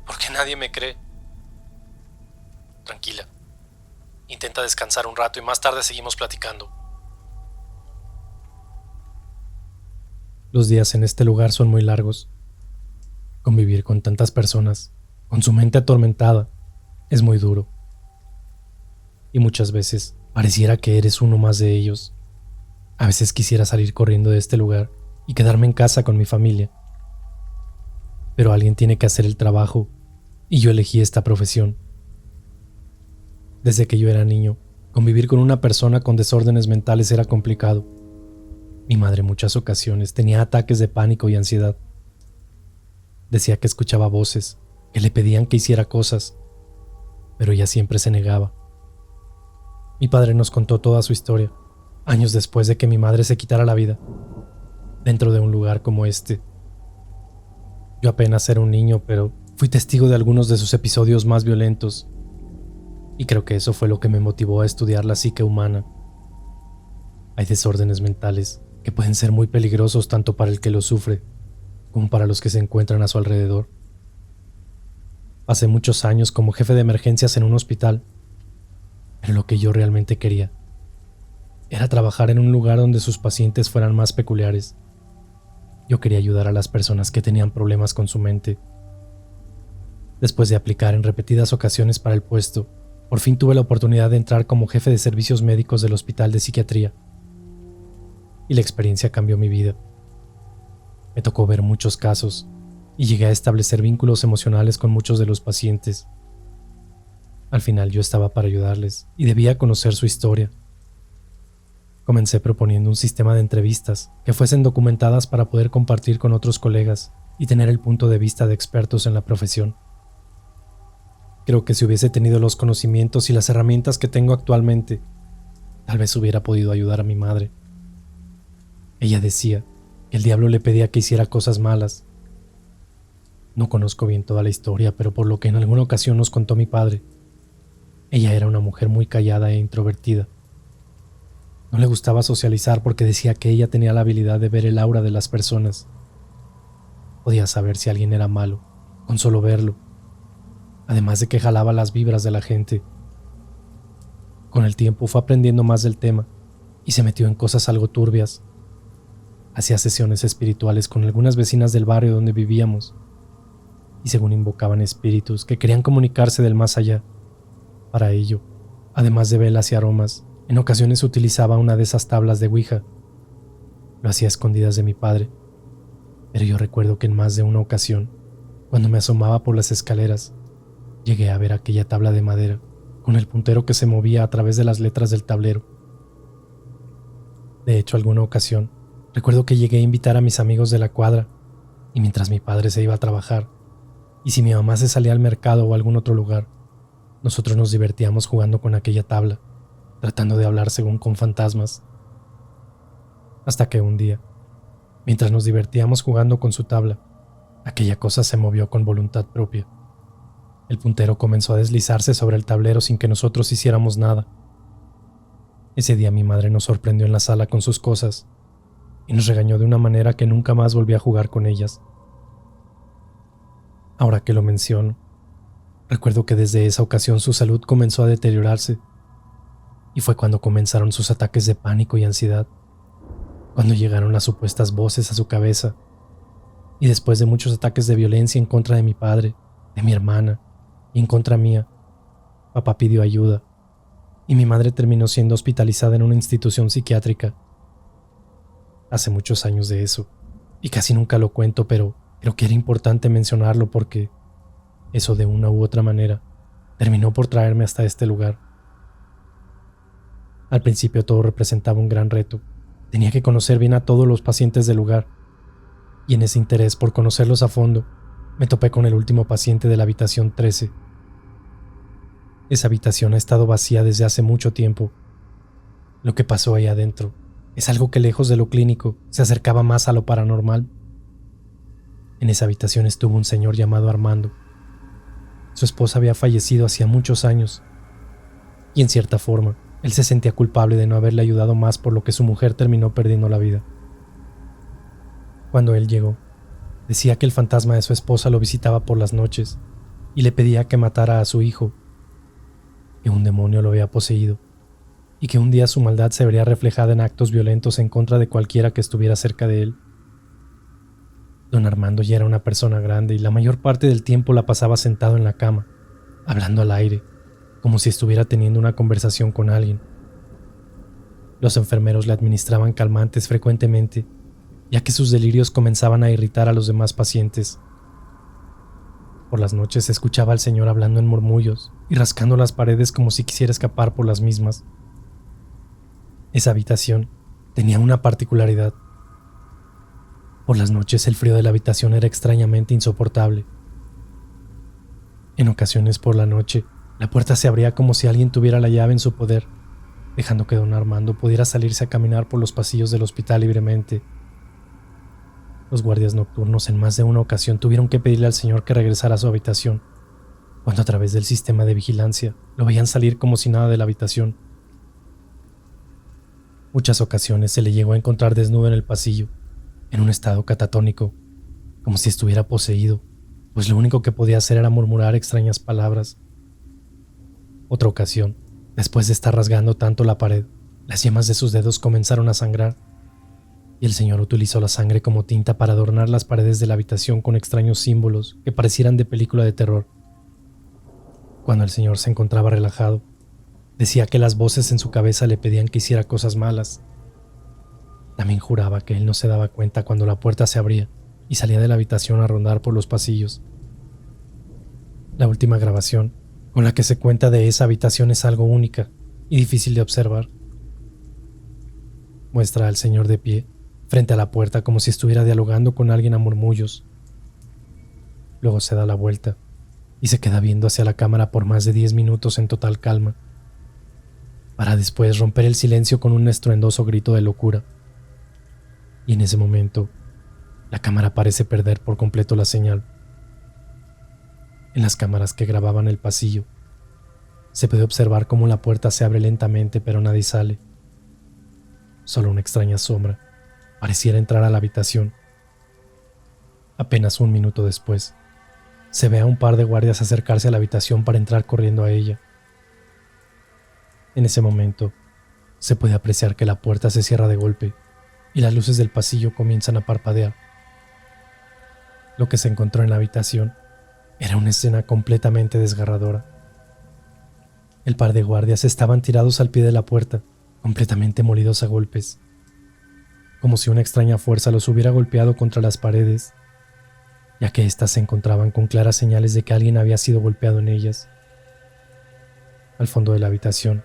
porque nadie me cree. Tranquila. Intenta descansar un rato y más tarde seguimos platicando. Los días en este lugar son muy largos. Convivir con tantas personas, con su mente atormentada, es muy duro. Y muchas veces pareciera que eres uno más de ellos. A veces quisiera salir corriendo de este lugar y quedarme en casa con mi familia. Pero alguien tiene que hacer el trabajo y yo elegí esta profesión. Desde que yo era niño, convivir con una persona con desórdenes mentales era complicado. Mi madre en muchas ocasiones tenía ataques de pánico y ansiedad. Decía que escuchaba voces, que le pedían que hiciera cosas, pero ella siempre se negaba. Mi padre nos contó toda su historia, años después de que mi madre se quitara la vida, dentro de un lugar como este. Yo apenas era un niño, pero fui testigo de algunos de sus episodios más violentos, y creo que eso fue lo que me motivó a estudiar la psique humana. Hay desórdenes mentales que pueden ser muy peligrosos tanto para el que los sufre como para los que se encuentran a su alrededor. Pasé muchos años como jefe de emergencias en un hospital, pero lo que yo realmente quería era trabajar en un lugar donde sus pacientes fueran más peculiares. Yo quería ayudar a las personas que tenían problemas con su mente. Después de aplicar en repetidas ocasiones para el puesto, por fin tuve la oportunidad de entrar como jefe de servicios médicos del hospital de psiquiatría. Y la experiencia cambió mi vida. Me tocó ver muchos casos y llegué a establecer vínculos emocionales con muchos de los pacientes. Al final yo estaba para ayudarles y debía conocer su historia. Comencé proponiendo un sistema de entrevistas que fuesen documentadas para poder compartir con otros colegas y tener el punto de vista de expertos en la profesión. Creo que si hubiese tenido los conocimientos y las herramientas que tengo actualmente, tal vez hubiera podido ayudar a mi madre. Ella decía que el diablo le pedía que hiciera cosas malas. No conozco bien toda la historia, pero por lo que en alguna ocasión nos contó mi padre, ella era una mujer muy callada e introvertida. No le gustaba socializar porque decía que ella tenía la habilidad de ver el aura de las personas. Podía saber si alguien era malo, con solo verlo. Además de que jalaba las vibras de la gente. Con el tiempo fue aprendiendo más del tema y se metió en cosas algo turbias. Hacía sesiones espirituales con algunas vecinas del barrio donde vivíamos y según invocaban espíritus que querían comunicarse del más allá. Para ello, además de velas y aromas, en ocasiones utilizaba una de esas tablas de Ouija. Lo hacía a escondidas de mi padre, pero yo recuerdo que en más de una ocasión, cuando me asomaba por las escaleras, llegué a ver aquella tabla de madera con el puntero que se movía a través de las letras del tablero. De hecho, alguna ocasión, recuerdo que llegué a invitar a mis amigos de la cuadra y mientras mi padre se iba a trabajar y si mi mamá se salía al mercado o a algún otro lugar, nosotros nos divertíamos jugando con aquella tabla, tratando de hablar según con fantasmas. Hasta que un día, mientras nos divertíamos jugando con su tabla, aquella cosa se movió con voluntad propia. El puntero comenzó a deslizarse sobre el tablero sin que nosotros hiciéramos nada. Ese día mi madre nos sorprendió en la sala con sus cosas y nos regañó de una manera que nunca más volví a jugar con ellas. Ahora que lo menciono, recuerdo que desde esa ocasión su salud comenzó a deteriorarse y fue cuando comenzaron sus ataques de pánico y ansiedad, cuando llegaron las supuestas voces a su cabeza y después de muchos ataques de violencia en contra de mi padre, de mi hermana y en contra mía, papá pidió ayuda y mi madre terminó siendo hospitalizada en una institución psiquiátrica. Hace muchos años de eso y casi nunca lo cuento, pero creo que era importante mencionarlo porque eso de una u otra manera terminó por traerme hasta este lugar. Al principio todo representaba un gran reto. Tenía que conocer bien a todos los pacientes del lugar y en ese interés por conocerlos a fondo me topé con el último paciente de la habitación 13. Esa habitación ha estado vacía desde hace mucho tiempo. Lo que pasó ahí adentro es algo que lejos de lo clínico se acercaba más a lo paranormal. En esa habitación estuvo un señor llamado Armando. Su esposa había fallecido hacía muchos años y en cierta forma él se sentía culpable de no haberle ayudado más por lo que su mujer terminó perdiendo la vida. Cuando él llegó, decía que el fantasma de su esposa lo visitaba por las noches y le pedía que matara a su hijo, que un demonio lo había poseído y que un día su maldad se vería reflejada en actos violentos en contra de cualquiera que estuviera cerca de él. Don Armando ya era una persona grande y la mayor parte del tiempo la pasaba sentado en la cama, hablando al aire, como si estuviera teniendo una conversación con alguien. Los enfermeros le administraban calmantes frecuentemente, ya que sus delirios comenzaban a irritar a los demás pacientes. Por las noches se escuchaba al señor hablando en murmullos y rascando las paredes como si quisiera escapar por las mismas. Esa habitación tenía una particularidad. Por las noches el frío de la habitación era extrañamente insoportable. En ocasiones por la noche, la puerta se abría como si alguien tuviera la llave en su poder, dejando que don Armando pudiera salirse a caminar por los pasillos del hospital libremente. Los guardias nocturnos en más de una ocasión tuvieron que pedirle al señor que regresara a su habitación, cuando a través del sistema de vigilancia lo veían salir como si nada de la habitación. Muchas ocasiones se le llegó a encontrar desnudo en el pasillo, en un estado catatónico, como si estuviera poseído, pues lo único que podía hacer era murmurar extrañas palabras. Otra ocasión, después de estar rasgando tanto la pared, las yemas de sus dedos comenzaron a sangrar, y el señor utilizó la sangre como tinta para adornar las paredes de la habitación con extraños símbolos que parecieran de película de terror. Cuando el señor se encontraba relajado, decía que las voces en su cabeza le pedían que hiciera cosas malas. También juraba que él no se daba cuenta cuando la puerta se abría y salía de la habitación a rondar por los pasillos. La última grabación con la que se cuenta de esa habitación es algo única y difícil de observar. Muestra al señor de pie frente a la puerta como si estuviera dialogando con alguien a murmullos. Luego se da la vuelta y se queda viendo hacia la cámara por más de 10 minutos en total calma, para después romper el silencio con un estruendoso grito de locura. Y en ese momento, la cámara parece perder por completo la señal. En las cámaras que grababan el pasillo, se puede observar cómo la puerta se abre lentamente, pero nadie sale. Solo una extraña sombra pareciera entrar a la habitación. Apenas un minuto después, se ve a un par de guardias acercarse a la habitación para entrar corriendo a ella. En ese momento, se puede apreciar que la puerta se cierra de golpe y las luces del pasillo comienzan a parpadear. Lo que se encontró en la habitación era una escena completamente desgarradora. El par de guardias estaban tirados al pie de la puerta, completamente molidos a golpes, como si una extraña fuerza los hubiera golpeado contra las paredes, ya que éstas se encontraban con claras señales de que alguien había sido golpeado en ellas. Al fondo de la habitación,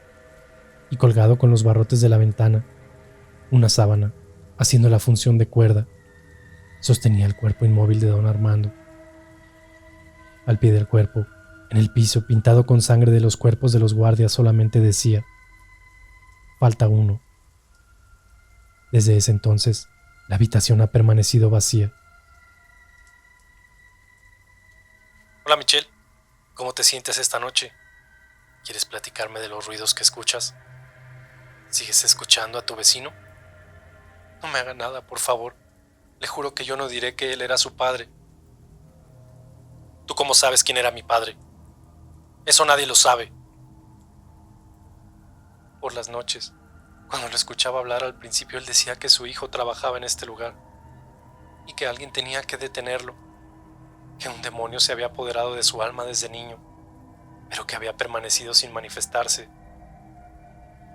y colgado con los barrotes de la ventana, una sábana, haciendo la función de cuerda, sostenía el cuerpo inmóvil de don Armando. Al pie del cuerpo, en el piso pintado con sangre de los cuerpos de los guardias, solamente decía: falta uno. Desde ese entonces, la habitación ha permanecido vacía. Hola Michelle, ¿cómo te sientes esta noche? ¿Quieres platicarme de los ruidos que escuchas? ¿Sigues escuchando a tu vecino? No me haga nada, por favor. Le juro que yo no diré que él era su padre. ¿Tú cómo sabes quién era mi padre? Eso nadie lo sabe. Por las noches, cuando lo escuchaba hablar al principio, él decía que su hijo trabajaba en este lugar y que alguien tenía que detenerlo, que un demonio se había apoderado de su alma desde niño, pero que había permanecido sin manifestarse,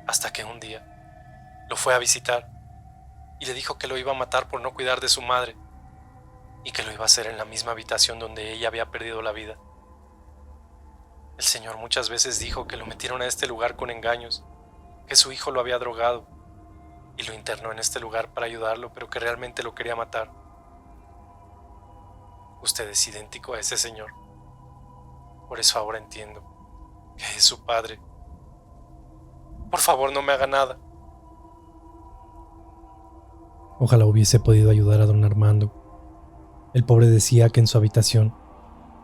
hasta que un día lo fue a visitar y le dijo que lo iba a matar por no cuidar de su madre y que lo iba a hacer en la misma habitación donde ella había perdido la vida. El señor muchas veces dijo que lo metieron a este lugar con engaños, que su hijo lo había drogado y lo internó en este lugar para ayudarlo, pero que realmente lo quería matar. Usted es idéntico a ese señor. Por eso ahora entiendo que es su padre. Por favor, no me haga nada. Ojalá hubiese podido ayudar a don Armando. El pobre decía que en su habitación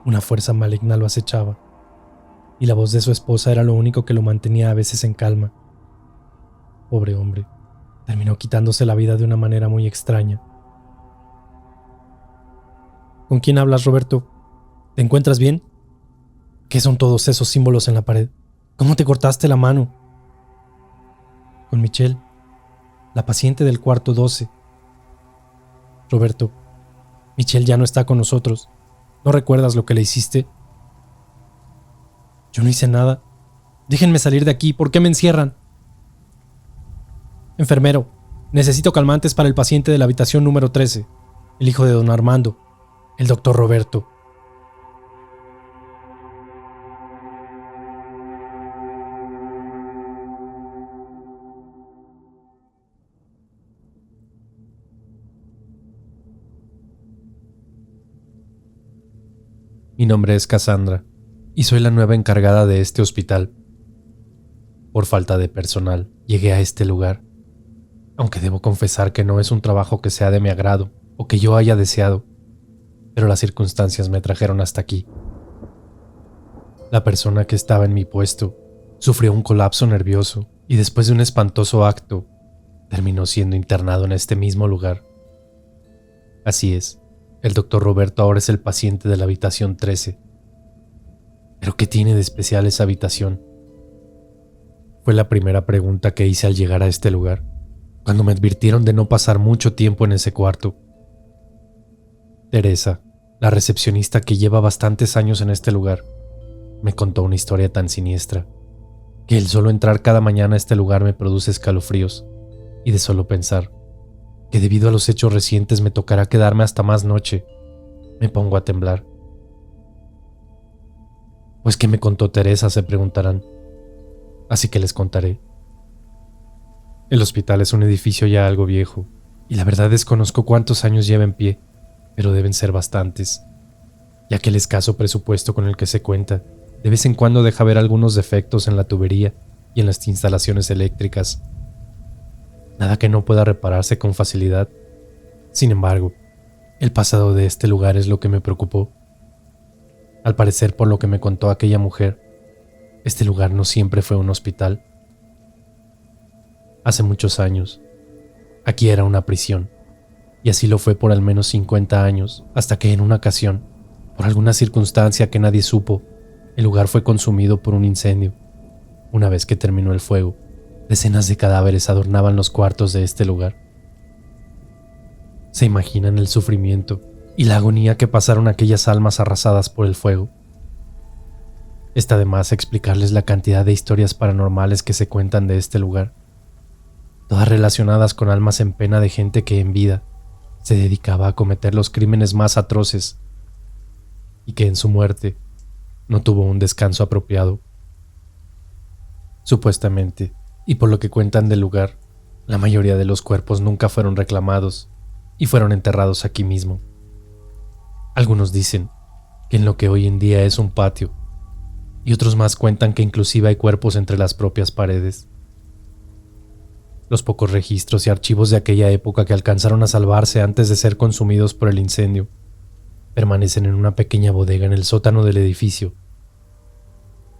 una fuerza maligna lo acechaba, y la voz de su esposa era lo único que lo mantenía a veces en calma. Pobre hombre, terminó quitándose la vida de una manera muy extraña. ¿Con quién hablas, Roberto? ¿Te encuentras bien? ¿Qué son todos esos símbolos en la pared? ¿Cómo te cortaste la mano? Con Michelle, la paciente del cuarto 12. Roberto, Michelle ya no está con nosotros. ¿No recuerdas lo que le hiciste? Yo no hice nada. Déjenme salir de aquí. ¿Por qué me encierran? Enfermero, necesito calmantes para el paciente de la habitación número 13, el hijo de don Armando, el doctor Roberto. Mi nombre es Cassandra y soy la nueva encargada de este hospital. Por falta de personal, llegué a este lugar, aunque debo confesar que no es un trabajo que sea de mi agrado o que yo haya deseado, pero las circunstancias me trajeron hasta aquí. La persona que estaba en mi puesto sufrió un colapso nervioso y después de un espantoso acto, terminó siendo internado en este mismo lugar. Así es, el doctor Roberto ahora es el paciente de la habitación 13. ¿Pero qué tiene de especial esa habitación? Fue la primera pregunta que hice al llegar a este lugar, cuando me advirtieron de no pasar mucho tiempo en ese cuarto. Teresa, la recepcionista que lleva bastantes años en este lugar, me contó una historia tan siniestra, que el solo entrar cada mañana a este lugar me produce escalofríos, y de solo pensar que debido a los hechos recientes me tocará quedarme hasta más noche, me pongo a temblar. Pues ¿qué me contó Teresa?, se preguntarán. Así que les contaré. El hospital es un edificio ya algo viejo, y la verdad desconozco cuántos años lleva en pie, pero deben ser bastantes, ya que el escaso presupuesto con el que se cuenta de vez en cuando deja ver algunos defectos en la tubería y en las instalaciones eléctricas. Nada que no pueda repararse con facilidad. Sin embargo, el pasado de este lugar es lo que me preocupó. Al parecer, por lo que me contó aquella mujer, este lugar no siempre fue un hospital. Hace muchos años, aquí era una prisión, y así lo fue por al menos 50 años, hasta que en una ocasión, por alguna circunstancia que nadie supo, el lugar fue consumido por un incendio. Una vez que terminó el fuego, decenas de cadáveres adornaban los cuartos de este lugar. ¿Se imaginan el sufrimiento y la agonía que pasaron aquellas almas arrasadas por el fuego? Está de más explicarles la cantidad de historias paranormales que se cuentan de este lugar, todas relacionadas con almas en pena de gente que en vida se dedicaba a cometer los crímenes más atroces y que en su muerte no tuvo un descanso apropiado. Supuestamente, y por lo que cuentan del lugar, la mayoría de los cuerpos nunca fueron reclamados y fueron enterrados aquí mismo. Algunos dicen que en lo que hoy en día es un patio, y otros más cuentan que inclusive hay cuerpos entre las propias paredes. Los pocos registros y archivos de aquella época que alcanzaron a salvarse antes de ser consumidos por el incendio permanecen en una pequeña bodega en el sótano del edificio.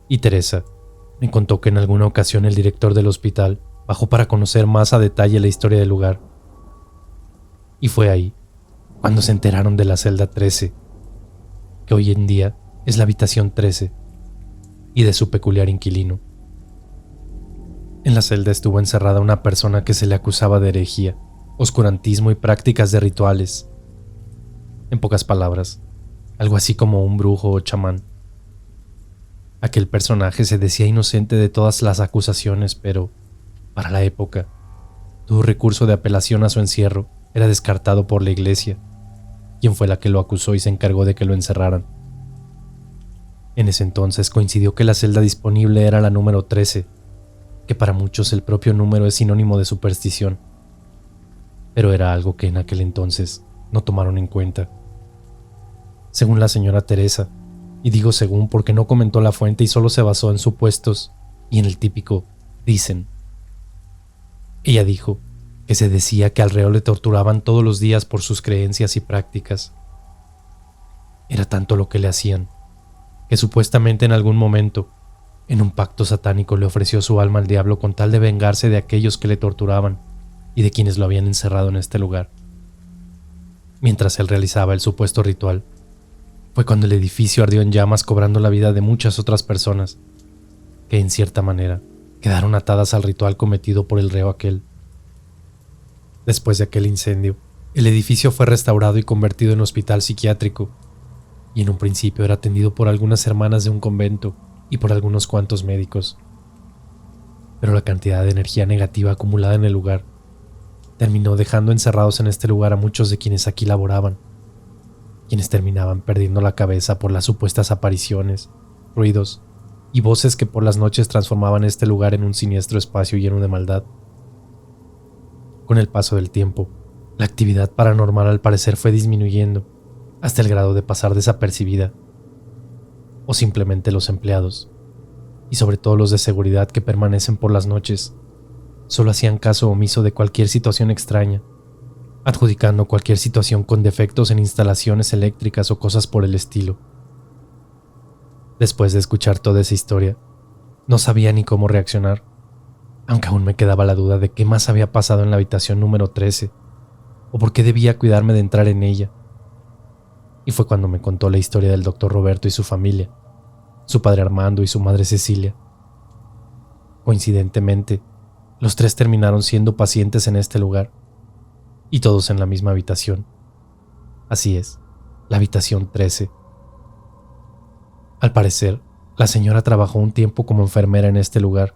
Y Teresa me contó que en alguna ocasión el director del hospital bajó para conocer más a detalle la historia del lugar. Y fue ahí cuando se enteraron de la celda 13, que hoy en día es la habitación 13, y de su peculiar inquilino. En la celda estuvo encerrada una persona que se le acusaba de herejía, oscurantismo y prácticas de rituales. En pocas palabras, algo así como un brujo o chamán. Aquel personaje se decía inocente de todas las acusaciones, pero, para la época, todo recurso de apelación a su encierro era descartado por la iglesia, quien fue la que lo acusó y se encargó de que lo encerraran. En ese entonces coincidió que la celda disponible era la número 13, que para muchos el propio número es sinónimo de superstición, pero era algo que en aquel entonces no tomaron en cuenta. Según la señora Teresa, y digo según porque no comentó la fuente y solo se basó en supuestos y en el típico dicen. Ella dijo que se decía que al reo le torturaban todos los días por sus creencias y prácticas. Era tanto lo que le hacían, que supuestamente en algún momento, en un pacto satánico, le ofreció su alma al diablo con tal de vengarse de aquellos que le torturaban y de quienes lo habían encerrado en este lugar. Mientras él realizaba el supuesto ritual, fue cuando el edificio ardió en llamas, cobrando la vida de muchas otras personas, que en cierta manera quedaron atadas al ritual cometido por el reo aquel. Después de aquel incendio, el edificio fue restaurado y convertido en hospital psiquiátrico, y en un principio era atendido por algunas hermanas de un convento y por algunos cuantos médicos. Pero la cantidad de energía negativa acumulada en el lugar terminó dejando encerrados en este lugar a muchos de quienes aquí laboraban, quienes terminaban perdiendo la cabeza por las supuestas apariciones, ruidos y voces que por las noches transformaban este lugar en un siniestro espacio lleno de maldad. Con el paso del tiempo, la actividad paranormal al parecer fue disminuyendo hasta el grado de pasar desapercibida, o simplemente los empleados, y sobre todo los de seguridad que permanecen por las noches, solo hacían caso omiso de cualquier situación extraña, adjudicando cualquier situación con defectos en instalaciones eléctricas o cosas por el estilo. Después de escuchar toda esa historia, no sabía ni cómo reaccionar, aunque aún me quedaba la duda de qué más había pasado en la habitación número 13, o por qué debía cuidarme de entrar en ella. Y fue cuando me contó la historia del doctor Roberto y su familia, su padre Armando y su madre Cecilia. Coincidentemente, los tres terminaron siendo pacientes en este lugar, y todos en la misma habitación. Así es, la habitación 13. Al parecer, la señora trabajó un tiempo como enfermera en este lugar,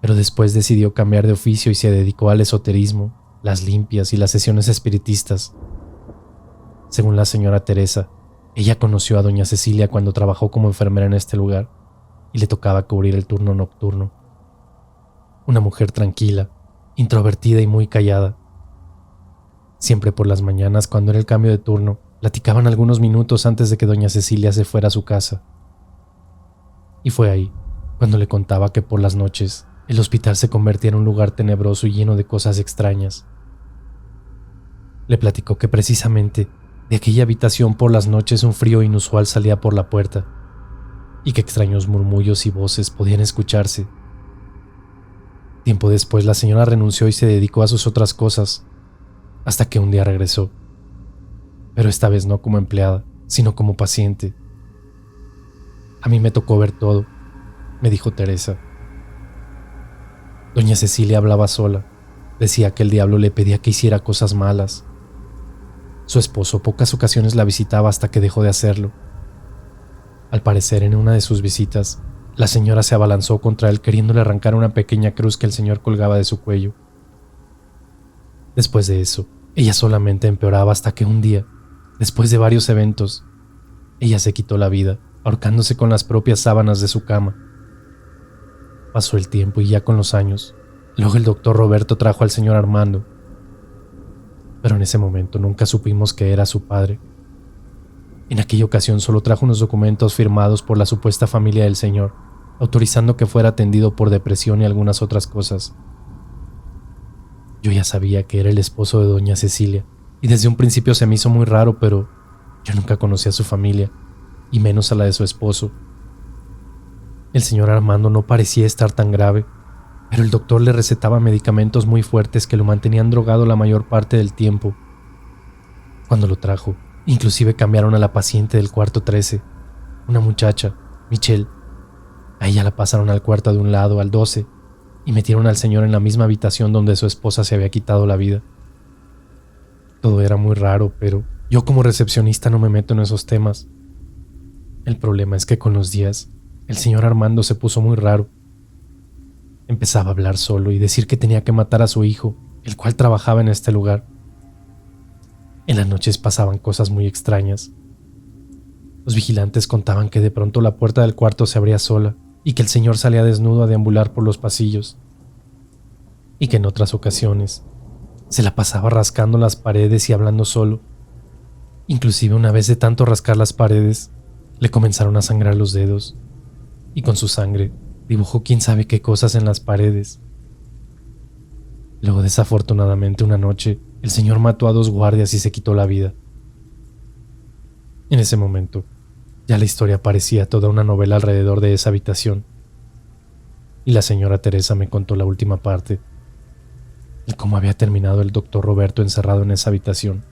pero después decidió cambiar de oficio y se dedicó al esoterismo, las limpias y las sesiones espiritistas. Según la señora Teresa, ella conoció a doña Cecilia cuando trabajó como enfermera en este lugar y le tocaba cubrir el turno nocturno. Una mujer tranquila, introvertida y muy callada. Siempre por las mañanas, cuando era el cambio de turno, platicaban algunos minutos antes de que doña Cecilia se fuera a su casa. Y fue ahí cuando le contaba que por las noches el hospital se convertía en un lugar tenebroso y lleno de cosas extrañas. Le platicó que precisamente de aquella habitación por las noches un frío inusual salía por la puerta y que extraños murmullos y voces podían escucharse. Tiempo después la señora renunció y se dedicó a sus otras cosas, hasta que un día regresó, pero esta vez no como empleada, sino como paciente. A mí me tocó ver todo, me dijo Teresa. Doña Cecilia hablaba sola, decía que el diablo le pedía que hiciera cosas malas. Su esposo pocas ocasiones la visitaba hasta que dejó de hacerlo. Al parecer, en una de sus visitas, la señora se abalanzó contra él queriéndole arrancar una pequeña cruz que el señor colgaba de su cuello. Después de eso, ella solamente empeoraba hasta que un día, después de varios eventos, ella se quitó la vida, ahorcándose con las propias sábanas de su cama. Pasó el tiempo y ya con los años, luego el doctor Roberto trajo al señor Armando, pero en ese momento nunca supimos que era su padre. En aquella ocasión solo trajo unos documentos firmados por la supuesta familia del señor, autorizando que fuera atendido por depresión y algunas otras cosas. Yo ya sabía que era el esposo de doña Cecilia, y desde un principio se me hizo muy raro, pero yo nunca conocí a su familia, y menos a la de su esposo. El señor Armando no parecía estar tan grave, pero el doctor le recetaba medicamentos muy fuertes que lo mantenían drogado la mayor parte del tiempo. Cuando lo trajo, inclusive cambiaron a la paciente del cuarto 13, una muchacha, Michelle. A ella la pasaron al cuarto de un lado, al 12, y metieron al señor en la misma habitación donde su esposa se había quitado la vida. Todo era muy raro, pero yo como recepcionista no me meto en esos temas. El problema es que con los días, el señor Armando se puso muy raro. Empezaba a hablar solo y decir que tenía que matar a su hijo, el cual trabajaba en este lugar. En las noches pasaban cosas muy extrañas. Los vigilantes contaban que de pronto la puerta del cuarto se abría sola y que el señor salía desnudo a deambular por los pasillos. Y que en otras ocasiones se la pasaba rascando las paredes y hablando solo. Inclusive una vez de tanto rascar las paredes, le comenzaron a sangrar los dedos, y con su sangre dibujó quién sabe qué cosas en las paredes. Luego, desafortunadamente, una noche, el señor mató a 2 guardias y se quitó la vida. En ese momento, ya la historia parecía toda una novela alrededor de esa habitación, y la señora Teresa me contó la última parte, el cómo había terminado el doctor Roberto encerrado en esa habitación.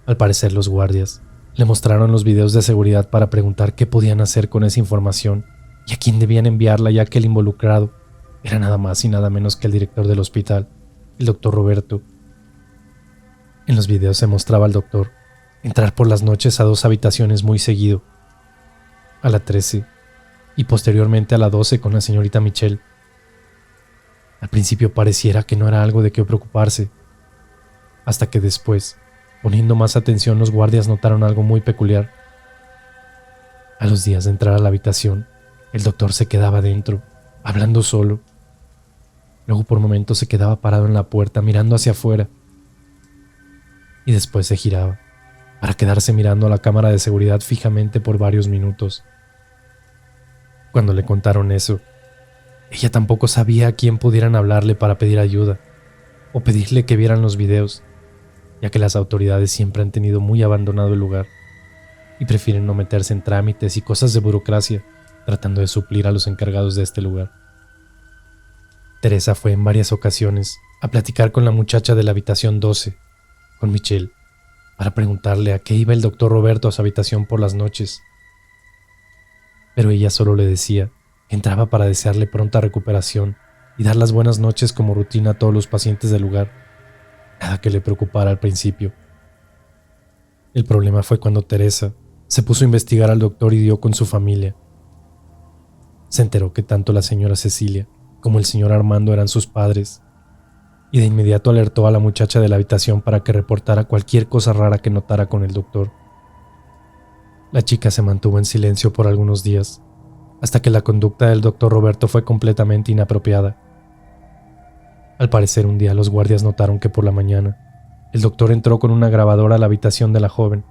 Al parecer, los guardias le mostraron los videos de seguridad para preguntar qué podían hacer con esa información y a quién debían enviarla, ya que el involucrado era nada más y nada menos que el director del hospital, el doctor Roberto. En los videos se mostraba al doctor entrar por las noches a 2 habitaciones muy seguido, a la 13 y posteriormente a la 12 con la señorita Michelle. Al principio pareciera que no era algo de qué preocuparse, hasta que después, poniendo más atención, los guardias notaron algo muy peculiar. A los días de entrar a la habitación, el doctor se quedaba dentro, hablando solo. Luego por momentos se quedaba parado en la puerta mirando hacia afuera, y después se giraba para quedarse mirando a la cámara de seguridad fijamente por varios minutos. Cuando le contaron eso, ella tampoco sabía a quién pudieran hablarle para pedir ayuda o pedirle que vieran los videos, ya que las autoridades siempre han tenido muy abandonado el lugar y prefieren no meterse en trámites y cosas de burocracia, tratando de suplir a los encargados de este lugar. Teresa fue en varias ocasiones a platicar con la muchacha de la habitación 12, con Michelle, para preguntarle a qué iba el doctor Roberto a su habitación por las noches. Pero ella solo le decía que entraba para desearle pronta recuperación y dar las buenas noches como rutina a todos los pacientes del lugar, nada que le preocupara al principio. El problema fue cuando Teresa se puso a investigar al doctor y dio con su familia. Se enteró que tanto la señora Cecilia como el señor Armando eran sus padres, y de inmediato alertó a la muchacha de la habitación para que reportara cualquier cosa rara que notara con el doctor. La chica se mantuvo en silencio por algunos días, hasta que la conducta del doctor Roberto fue completamente inapropiada. Al parecer, un día los guardias notaron que por la mañana el doctor entró con una grabadora a la habitación de la joven,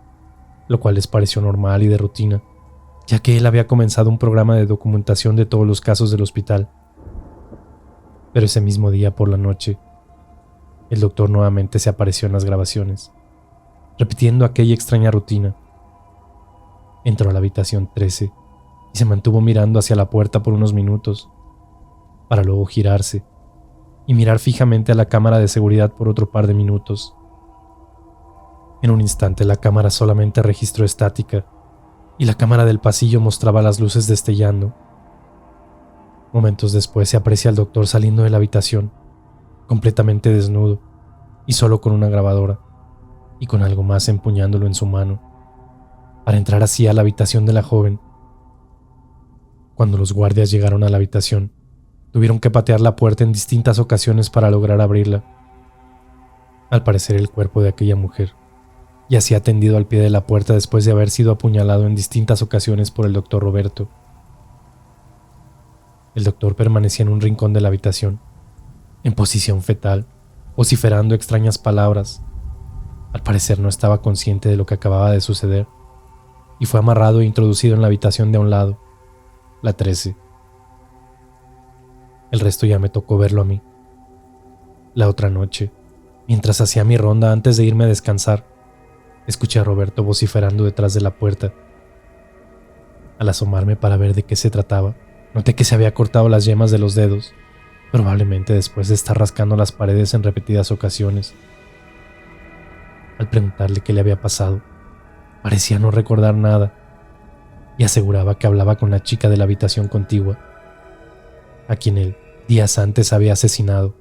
lo cual les pareció normal y de rutina, ya que él había comenzado un programa de documentación de todos los casos del hospital. Pero ese mismo día por la noche, el doctor nuevamente se apareció en las grabaciones, repitiendo aquella extraña rutina. Entró a la habitación 13 y se mantuvo mirando hacia la puerta por unos minutos, para luego girarse y mirar fijamente a la cámara de seguridad por otro par de minutos. En un instante la cámara solamente registró estática y la cámara del pasillo mostraba las luces destellando. Momentos después se aprecia al doctor saliendo de la habitación, completamente desnudo y solo con una grabadora y con algo más empuñándolo en su mano, para entrar así a la habitación de la joven. Cuando los guardias llegaron a la habitación, tuvieron que patear la puerta en distintas ocasiones para lograr abrirla. Al parecer el cuerpo de aquella mujer yacía tendido al pie de la puerta después de haber sido apuñalado en distintas ocasiones por el doctor Roberto. El doctor permanecía en un rincón de la habitación, en posición fetal, vociferando extrañas palabras. Al parecer no estaba consciente de lo que acababa de suceder, y fue amarrado e introducido en la habitación de a un lado, la 13. El resto ya me tocó verlo a mí. La otra noche, mientras hacía mi ronda antes de irme a descansar, escuché a Roberto vociferando detrás de la puerta. Al asomarme para ver de qué se trataba, noté que se había cortado las yemas de los dedos, probablemente después de estar rascando las paredes en repetidas ocasiones. Al preguntarle qué le había pasado, parecía no recordar nada y aseguraba que hablaba con la chica de la habitación contigua, a quien él días antes había asesinado.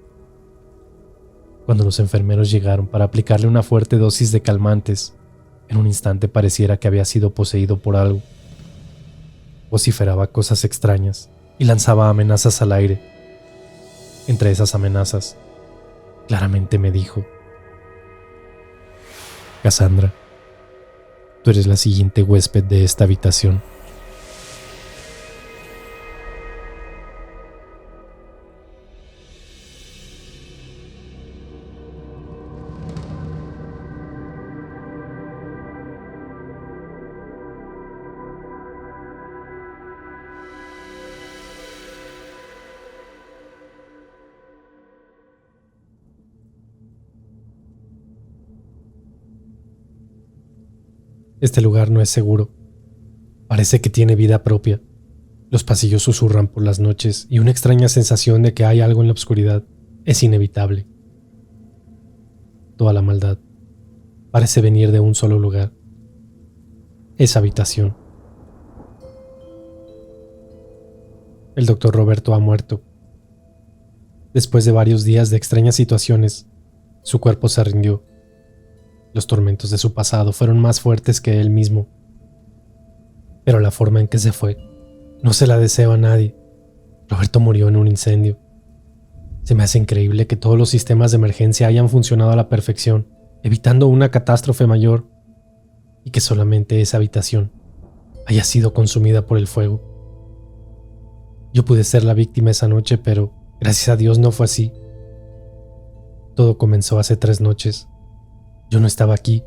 Cuando los enfermeros llegaron para aplicarle una fuerte dosis de calmantes, en un instante pareciera que había sido poseído por algo. Vociferaba cosas extrañas y lanzaba amenazas al aire. Entre esas amenazas, claramente me dijo: Cassandra, tú eres la siguiente huésped de esta habitación. Este lugar no es seguro. Parece que tiene vida propia. Los pasillos susurran por las noches y una extraña sensación de que hay algo en la oscuridad es inevitable. Toda la maldad parece venir de un solo lugar: esa habitación. El doctor Roberto ha muerto. Después de varios días de extrañas situaciones, su cuerpo se rindió. Los tormentos de su pasado fueron más fuertes que él mismo. Pero la forma en que se fue no se la deseo a nadie. Roberto murió en un incendio. Se me hace increíble que todos los sistemas de emergencia hayan funcionado a la perfección, evitando una catástrofe mayor, y que solamente esa habitación haya sido consumida por el fuego. Yo pude ser la víctima esa noche, pero gracias a Dios no fue así. Todo comenzó hace 3 noches. Yo no estaba aquí,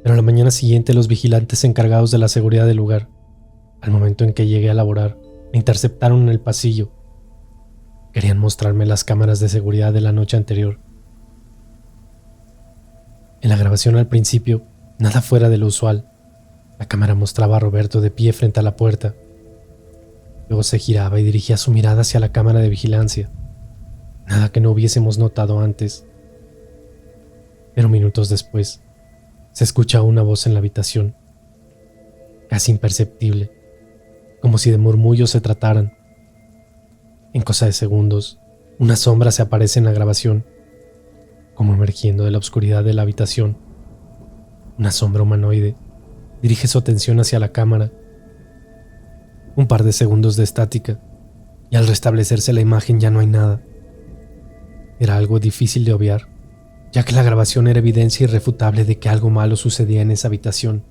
Pero a la mañana siguiente los vigilantes encargados de la seguridad del lugar, al momento en que llegué a laborar, me interceptaron en el pasillo. Querían mostrarme las cámaras de seguridad de la noche anterior. En la grabación al principio, nada fuera de lo usual. La cámara mostraba a Roberto de pie frente a la puerta. Luego se giraba y dirigía su mirada hacia la cámara de vigilancia. Nada que no hubiésemos notado antes. Pero minutos después, se escucha una voz en la habitación, casi imperceptible, como si de murmullos se trataran. En cosa de segundos, una sombra se aparece en la grabación, como emergiendo de la oscuridad de la habitación. Una sombra humanoide dirige su atención hacia la cámara. Un par de segundos de estática, y al restablecerse la imagen ya no hay nada. Era algo difícil de obviar, ya que la grabación era evidencia irrefutable de que algo malo sucedía en esa habitación.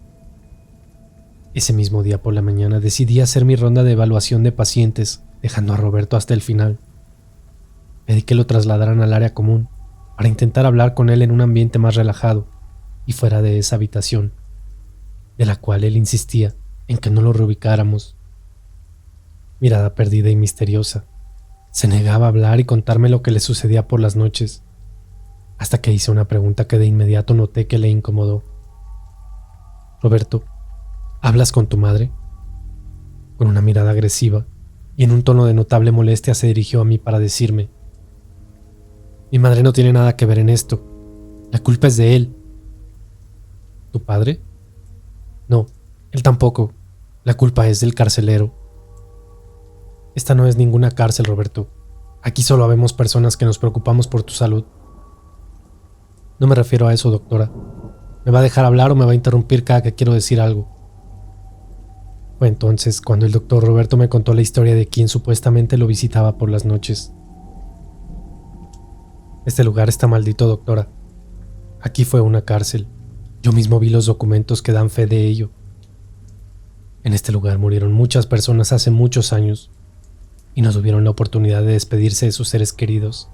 Ese mismo día por la mañana decidí hacer mi ronda de evaluación de pacientes, dejando a Roberto hasta el final. Pedí que lo trasladaran al área común, para intentar hablar con él en un ambiente más relajado y fuera de esa habitación, de la cual él insistía en que no lo reubicáramos. Mirada perdida y misteriosa, se negaba a hablar y contarme lo que le sucedía por las noches, hasta que hice una pregunta que de inmediato noté que le incomodó. Roberto, ¿hablas con tu madre? Con una mirada agresiva y en un tono de notable molestia se dirigió a mí para decirme: mi madre no tiene nada que ver en esto. La culpa es de él. ¿Tu padre? No, él tampoco. La culpa es del carcelero. Esta no es ninguna cárcel, Roberto. Aquí solo habemos personas que nos preocupamos por tu salud. No me refiero a eso, doctora. ¿Me va a dejar hablar o me va a interrumpir cada que quiero decir algo? Fue entonces cuando el doctor Roberto me contó la historia de quien supuestamente lo visitaba por las noches. Este lugar está maldito, doctora. Aquí fue una cárcel. Yo mismo vi los documentos que dan fe de ello. En este lugar murieron muchas personas hace muchos años y no tuvieron la oportunidad de despedirse de sus seres queridos,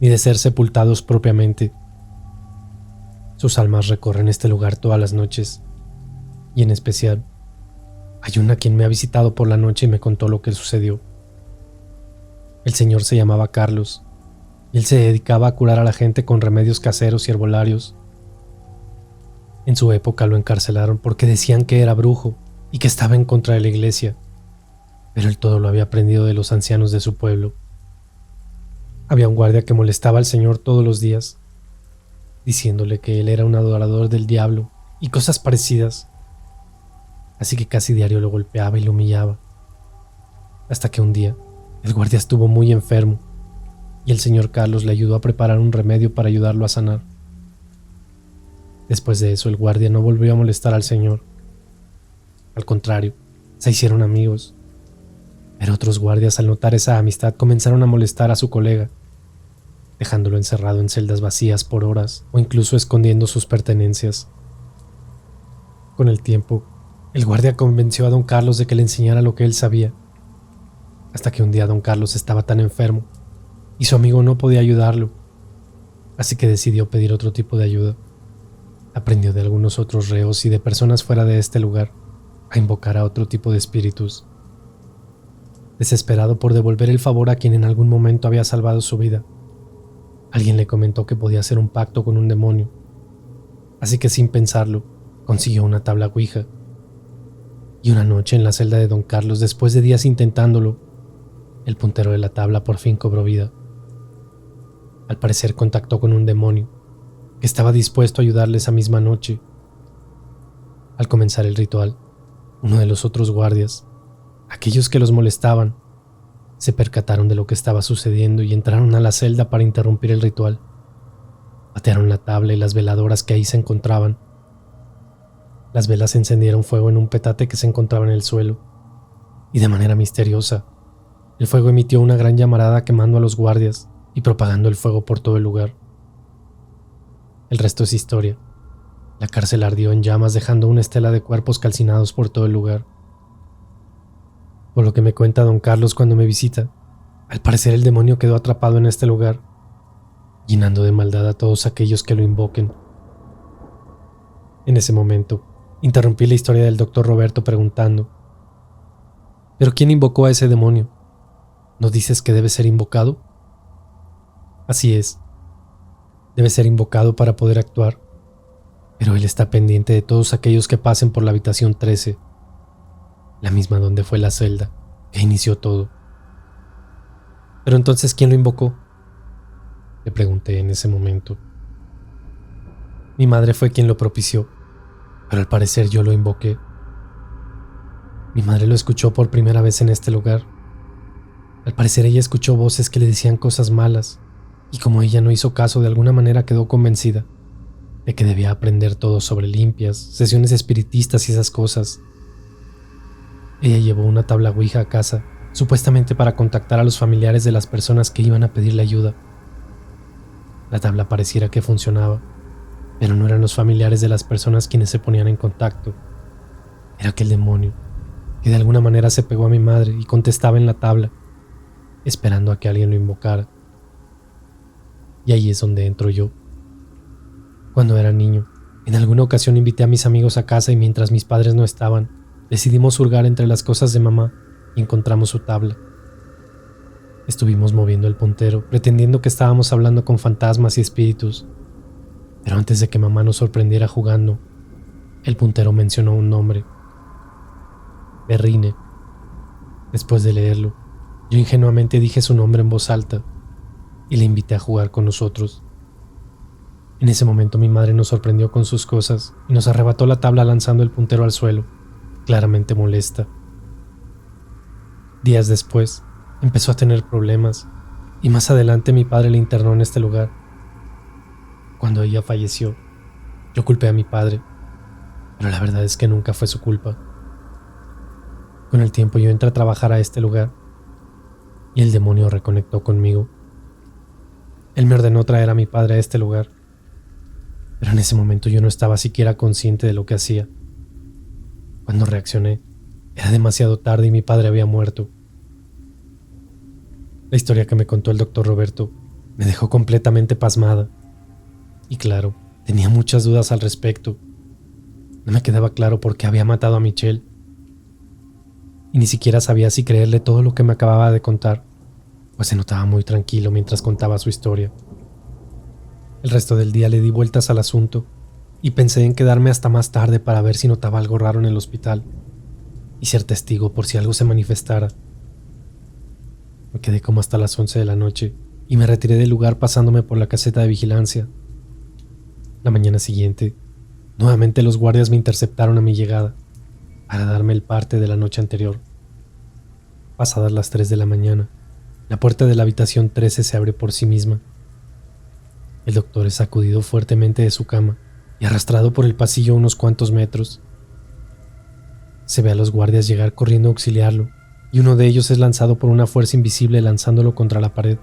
ni de ser sepultados propiamente. Sus almas recorren este lugar todas las noches, y en especial, hay una quien me ha visitado por la noche y me contó lo que sucedió. El señor se llamaba Carlos, y él se dedicaba a curar a la gente con remedios caseros y herbolarios. En su época lo encarcelaron porque decían que era brujo y que estaba en contra de la iglesia, pero él todo lo había aprendido de los ancianos de su pueblo. Había un guardia que molestaba al señor todos los días, diciéndole que él era un adorador del diablo y cosas parecidas, así que casi diario lo golpeaba y lo humillaba, hasta que un día el guardia estuvo muy enfermo y el señor Carlos le ayudó a preparar un remedio para ayudarlo a sanar. Después de eso, el guardia no volvió a molestar al señor. Al contrario, se hicieron amigos. Pero otros guardias, al notar esa amistad, comenzaron a molestar a su colega, dejándolo encerrado en celdas vacías por horas o incluso escondiendo sus pertenencias. Con el tiempo, el guardia convenció a don Carlos de que le enseñara lo que él sabía, hasta que un día don Carlos estaba tan enfermo y su amigo no podía ayudarlo, así que decidió pedir otro tipo de ayuda. Aprendió de algunos otros reos y de personas fuera de este lugar a invocar a otro tipo de espíritus. Desesperado por devolver el favor a quien en algún momento había salvado su vida, alguien le comentó que podía hacer un pacto con un demonio, así que sin pensarlo, consiguió una tabla ouija. Y una noche en la celda de don Carlos, después de días intentándolo, el puntero de la tabla por fin cobró vida. Al parecer contactó con un demonio que estaba dispuesto a ayudarle esa misma noche. Al comenzar el ritual, uno de los otros guardias, aquellos que los molestaban, se percataron de lo que estaba sucediendo y entraron a la celda para interrumpir el ritual. Patearon la tabla y las veladoras que ahí se encontraban. Las velas encendieron fuego en un petate que se encontraba en el suelo, y de manera misteriosa, el fuego emitió una gran llamarada quemando a los guardias y propagando el fuego por todo el lugar. El resto es historia. La cárcel ardió en llamas, dejando una estela de cuerpos calcinados por todo el lugar. Por lo que me cuenta don Carlos cuando me visita, al parecer el demonio quedó atrapado en este lugar, llenando de maldad a todos aquellos que lo invoquen. En ese momento, interrumpí la historia del doctor Roberto preguntando: ¿pero quién invocó a ese demonio? ¿No dices que debe ser invocado? Así es. Debe ser invocado para poder actuar. Pero él está pendiente de todos aquellos que pasen por la habitación 13, la misma donde fue la celda que inició todo. ¿Pero entonces quién lo invocó?, le pregunté en ese momento. Mi madre fue quien lo propició, pero al parecer yo lo invoqué. Mi madre lo escuchó por primera vez en este lugar. Al parecer ella escuchó voces que le decían cosas malas, y como ella no hizo caso, de alguna manera quedó convencida de que debía aprender todo sobre limpias, sesiones espiritistas y esas cosas. Ella llevó una tabla Ouija a casa, supuestamente para contactar a los familiares de las personas que iban a pedirle ayuda. La tabla pareciera que funcionaba, pero no eran los familiares de las personas quienes se ponían en contacto. Era aquel demonio que de alguna manera se pegó a mi madre y contestaba en la tabla, esperando a que alguien lo invocara. Y ahí es donde entro yo. Cuando era niño, en alguna ocasión invité a mis amigos a casa y mientras mis padres no estaban, decidimos hurgar entre las cosas de mamá y encontramos su tabla. Estuvimos moviendo el puntero, pretendiendo que estábamos hablando con fantasmas y espíritus, pero antes de que mamá nos sorprendiera jugando, el puntero mencionó un nombre: Berrine. Después de leerlo, yo ingenuamente dije su nombre en voz alta y le invité a jugar con nosotros. En ese momento mi madre nos sorprendió con sus cosas y nos arrebató la tabla lanzando el puntero al suelo, claramente molesta. Días después, empezó a tener problemas y más adelante mi padre la internó en este lugar. Cuando ella falleció, yo culpé a mi padre, pero la verdad es que nunca fue su culpa. Con el tiempo yo entré a trabajar a este lugar y el demonio reconectó conmigo. Él me ordenó traer a mi padre a este lugar, pero en ese momento yo no estaba siquiera consciente de lo que hacía. Cuando reaccioné, era demasiado tarde y mi padre había muerto. La historia que me contó el doctor Roberto me dejó completamente pasmada. Y claro, tenía muchas dudas al respecto. No me quedaba claro por qué había matado a Michelle. Y ni siquiera sabía si creerle todo lo que me acababa de contar, pues se notaba muy tranquilo mientras contaba su historia. El resto del día le di vueltas al asunto y pensé en quedarme hasta más tarde para ver si notaba algo raro en el hospital y ser testigo por si algo se manifestara. Me quedé como hasta las 11 de la noche y me retiré del lugar pasándome por la caseta de vigilancia. La mañana siguiente, nuevamente los guardias me interceptaron a mi llegada para darme el parte de la noche anterior. Pasadas las 3 de la mañana, la puerta de la habitación 13 se abre por sí misma. El doctor es sacudido fuertemente de su cama y arrastrado por el pasillo unos cuantos metros. Se ve a los guardias llegar corriendo a auxiliarlo y uno de ellos es lanzado por una fuerza invisible lanzándolo contra la pared.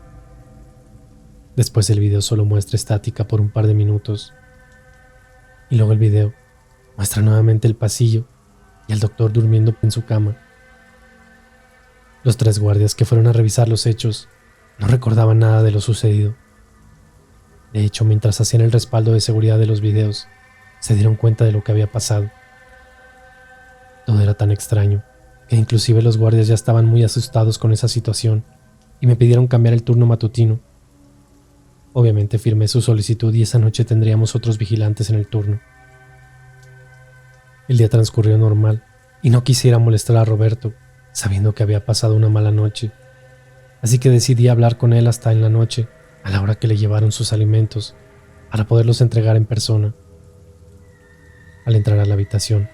Después el video solo muestra estática por un par de minutos. Y luego el video muestra nuevamente el pasillo y al doctor durmiendo en su cama. Los 3 guardias que fueron a revisar los hechos no recordaban nada de lo sucedido. De hecho, mientras hacían el respaldo de seguridad de los videos, se dieron cuenta de lo que había pasado. Todo era tan extraño que inclusive los guardias ya estaban muy asustados con esa situación y me pidieron cambiar el turno matutino. Obviamente firmé su solicitud y esa noche tendríamos otros vigilantes en el turno. El día transcurrió normal y no quisiera molestar a Roberto, sabiendo que había pasado una mala noche, así que decidí hablar con él hasta en la noche, a la hora que le llevaron sus alimentos, para poderlos entregar en persona. Al entrar a la habitación,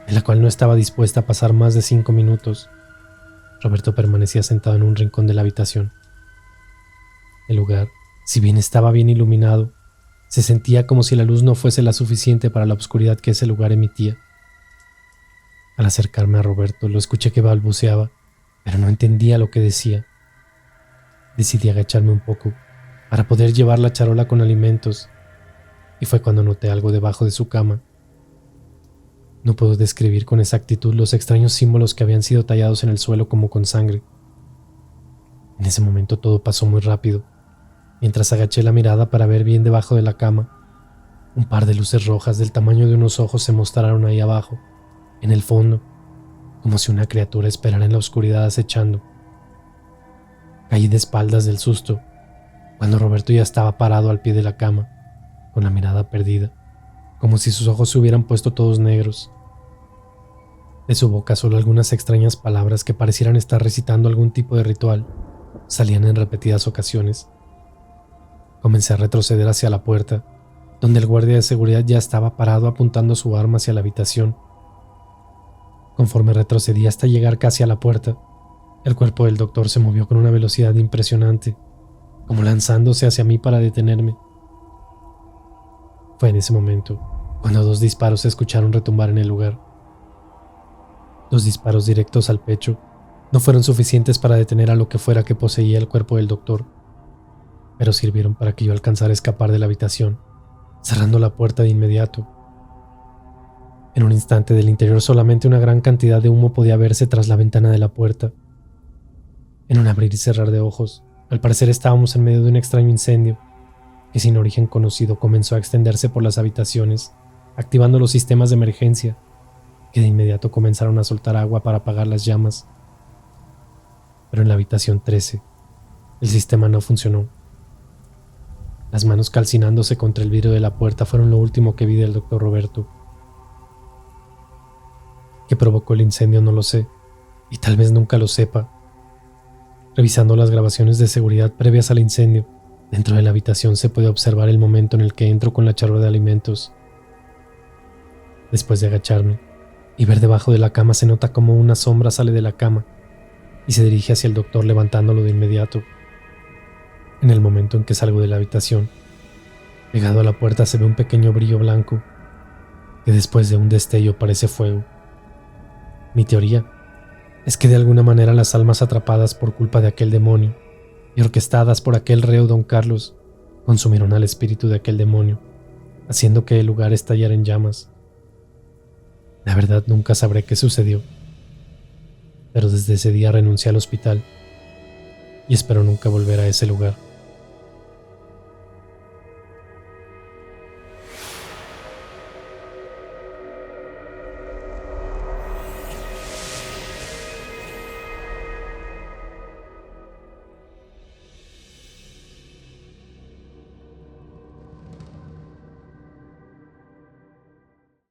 en la cual no estaba dispuesta a pasar más de 5 minutos, Roberto permanecía sentado en un rincón de la habitación. El lugar, si bien estaba bien iluminado, se sentía como si la luz no fuese la suficiente para la oscuridad que ese lugar emitía. Al acercarme a Roberto, lo escuché que balbuceaba, pero no entendía lo que decía. Decidí agacharme un poco para poder llevar la charola con alimentos, y fue cuando noté algo debajo de su cama. No puedo describir con exactitud los extraños símbolos que habían sido tallados en el suelo como con sangre. En ese momento todo pasó muy rápido. Mientras agaché la mirada para ver bien debajo de la cama, Un par de luces rojas del tamaño de unos ojos se mostraron ahí abajo, en el fondo, como si una criatura esperara en la oscuridad acechando. Caí de espaldas del susto, cuando Roberto ya estaba parado al pie de la cama, con la mirada perdida, como si sus ojos se hubieran puesto todos negros. De su boca solo algunas extrañas palabras que parecieran estar recitando algún tipo de ritual salían en repetidas ocasiones. Comencé a retroceder hacia la puerta, donde el guardia de seguridad ya estaba parado apuntando su arma hacia la habitación. Conforme retrocedí hasta llegar casi a la puerta, el cuerpo del doctor se movió con una velocidad impresionante, como lanzándose hacia mí para detenerme. Fue en ese momento cuando 2 disparos se escucharon retumbar en el lugar. 2 disparos directos al pecho no fueron suficientes para detener a lo que fuera que poseía el cuerpo del doctor, pero sirvieron para que yo alcanzara a escapar de la habitación, cerrando la puerta de inmediato. En un instante del interior solamente una gran cantidad de humo podía verse tras la ventana de la puerta. En un abrir y cerrar de ojos, al parecer estábamos en medio de un extraño incendio que sin origen conocido comenzó a extenderse por las habitaciones, activando los sistemas de emergencia, que de inmediato comenzaron a soltar agua para apagar las llamas. Pero en la habitación 13, el sistema no funcionó. Las manos calcinándose contra el vidrio de la puerta fueron lo último que vi del doctor Roberto. ¿Qué provocó el incendio? No lo sé, y tal vez nunca lo sepa. Revisando las grabaciones de seguridad previas al incendio, dentro de la habitación se puede observar el momento en el que entro con la charola de alimentos. Después de agacharme y ver debajo de la cama, se nota como una sombra sale de la cama y se dirige hacia el doctor, levantándolo de inmediato. En el momento en que salgo de la habitación, pegado a la puerta se ve un pequeño brillo blanco que después de un destello parece fuego. Mi teoría es que de alguna manera las almas atrapadas por culpa de aquel demonio y orquestadas por aquel reo don Carlos consumieron al espíritu de aquel demonio, haciendo que el lugar estallara en llamas. La verdad nunca sabré qué sucedió, pero desde ese día renuncié al hospital y espero nunca volver a ese lugar.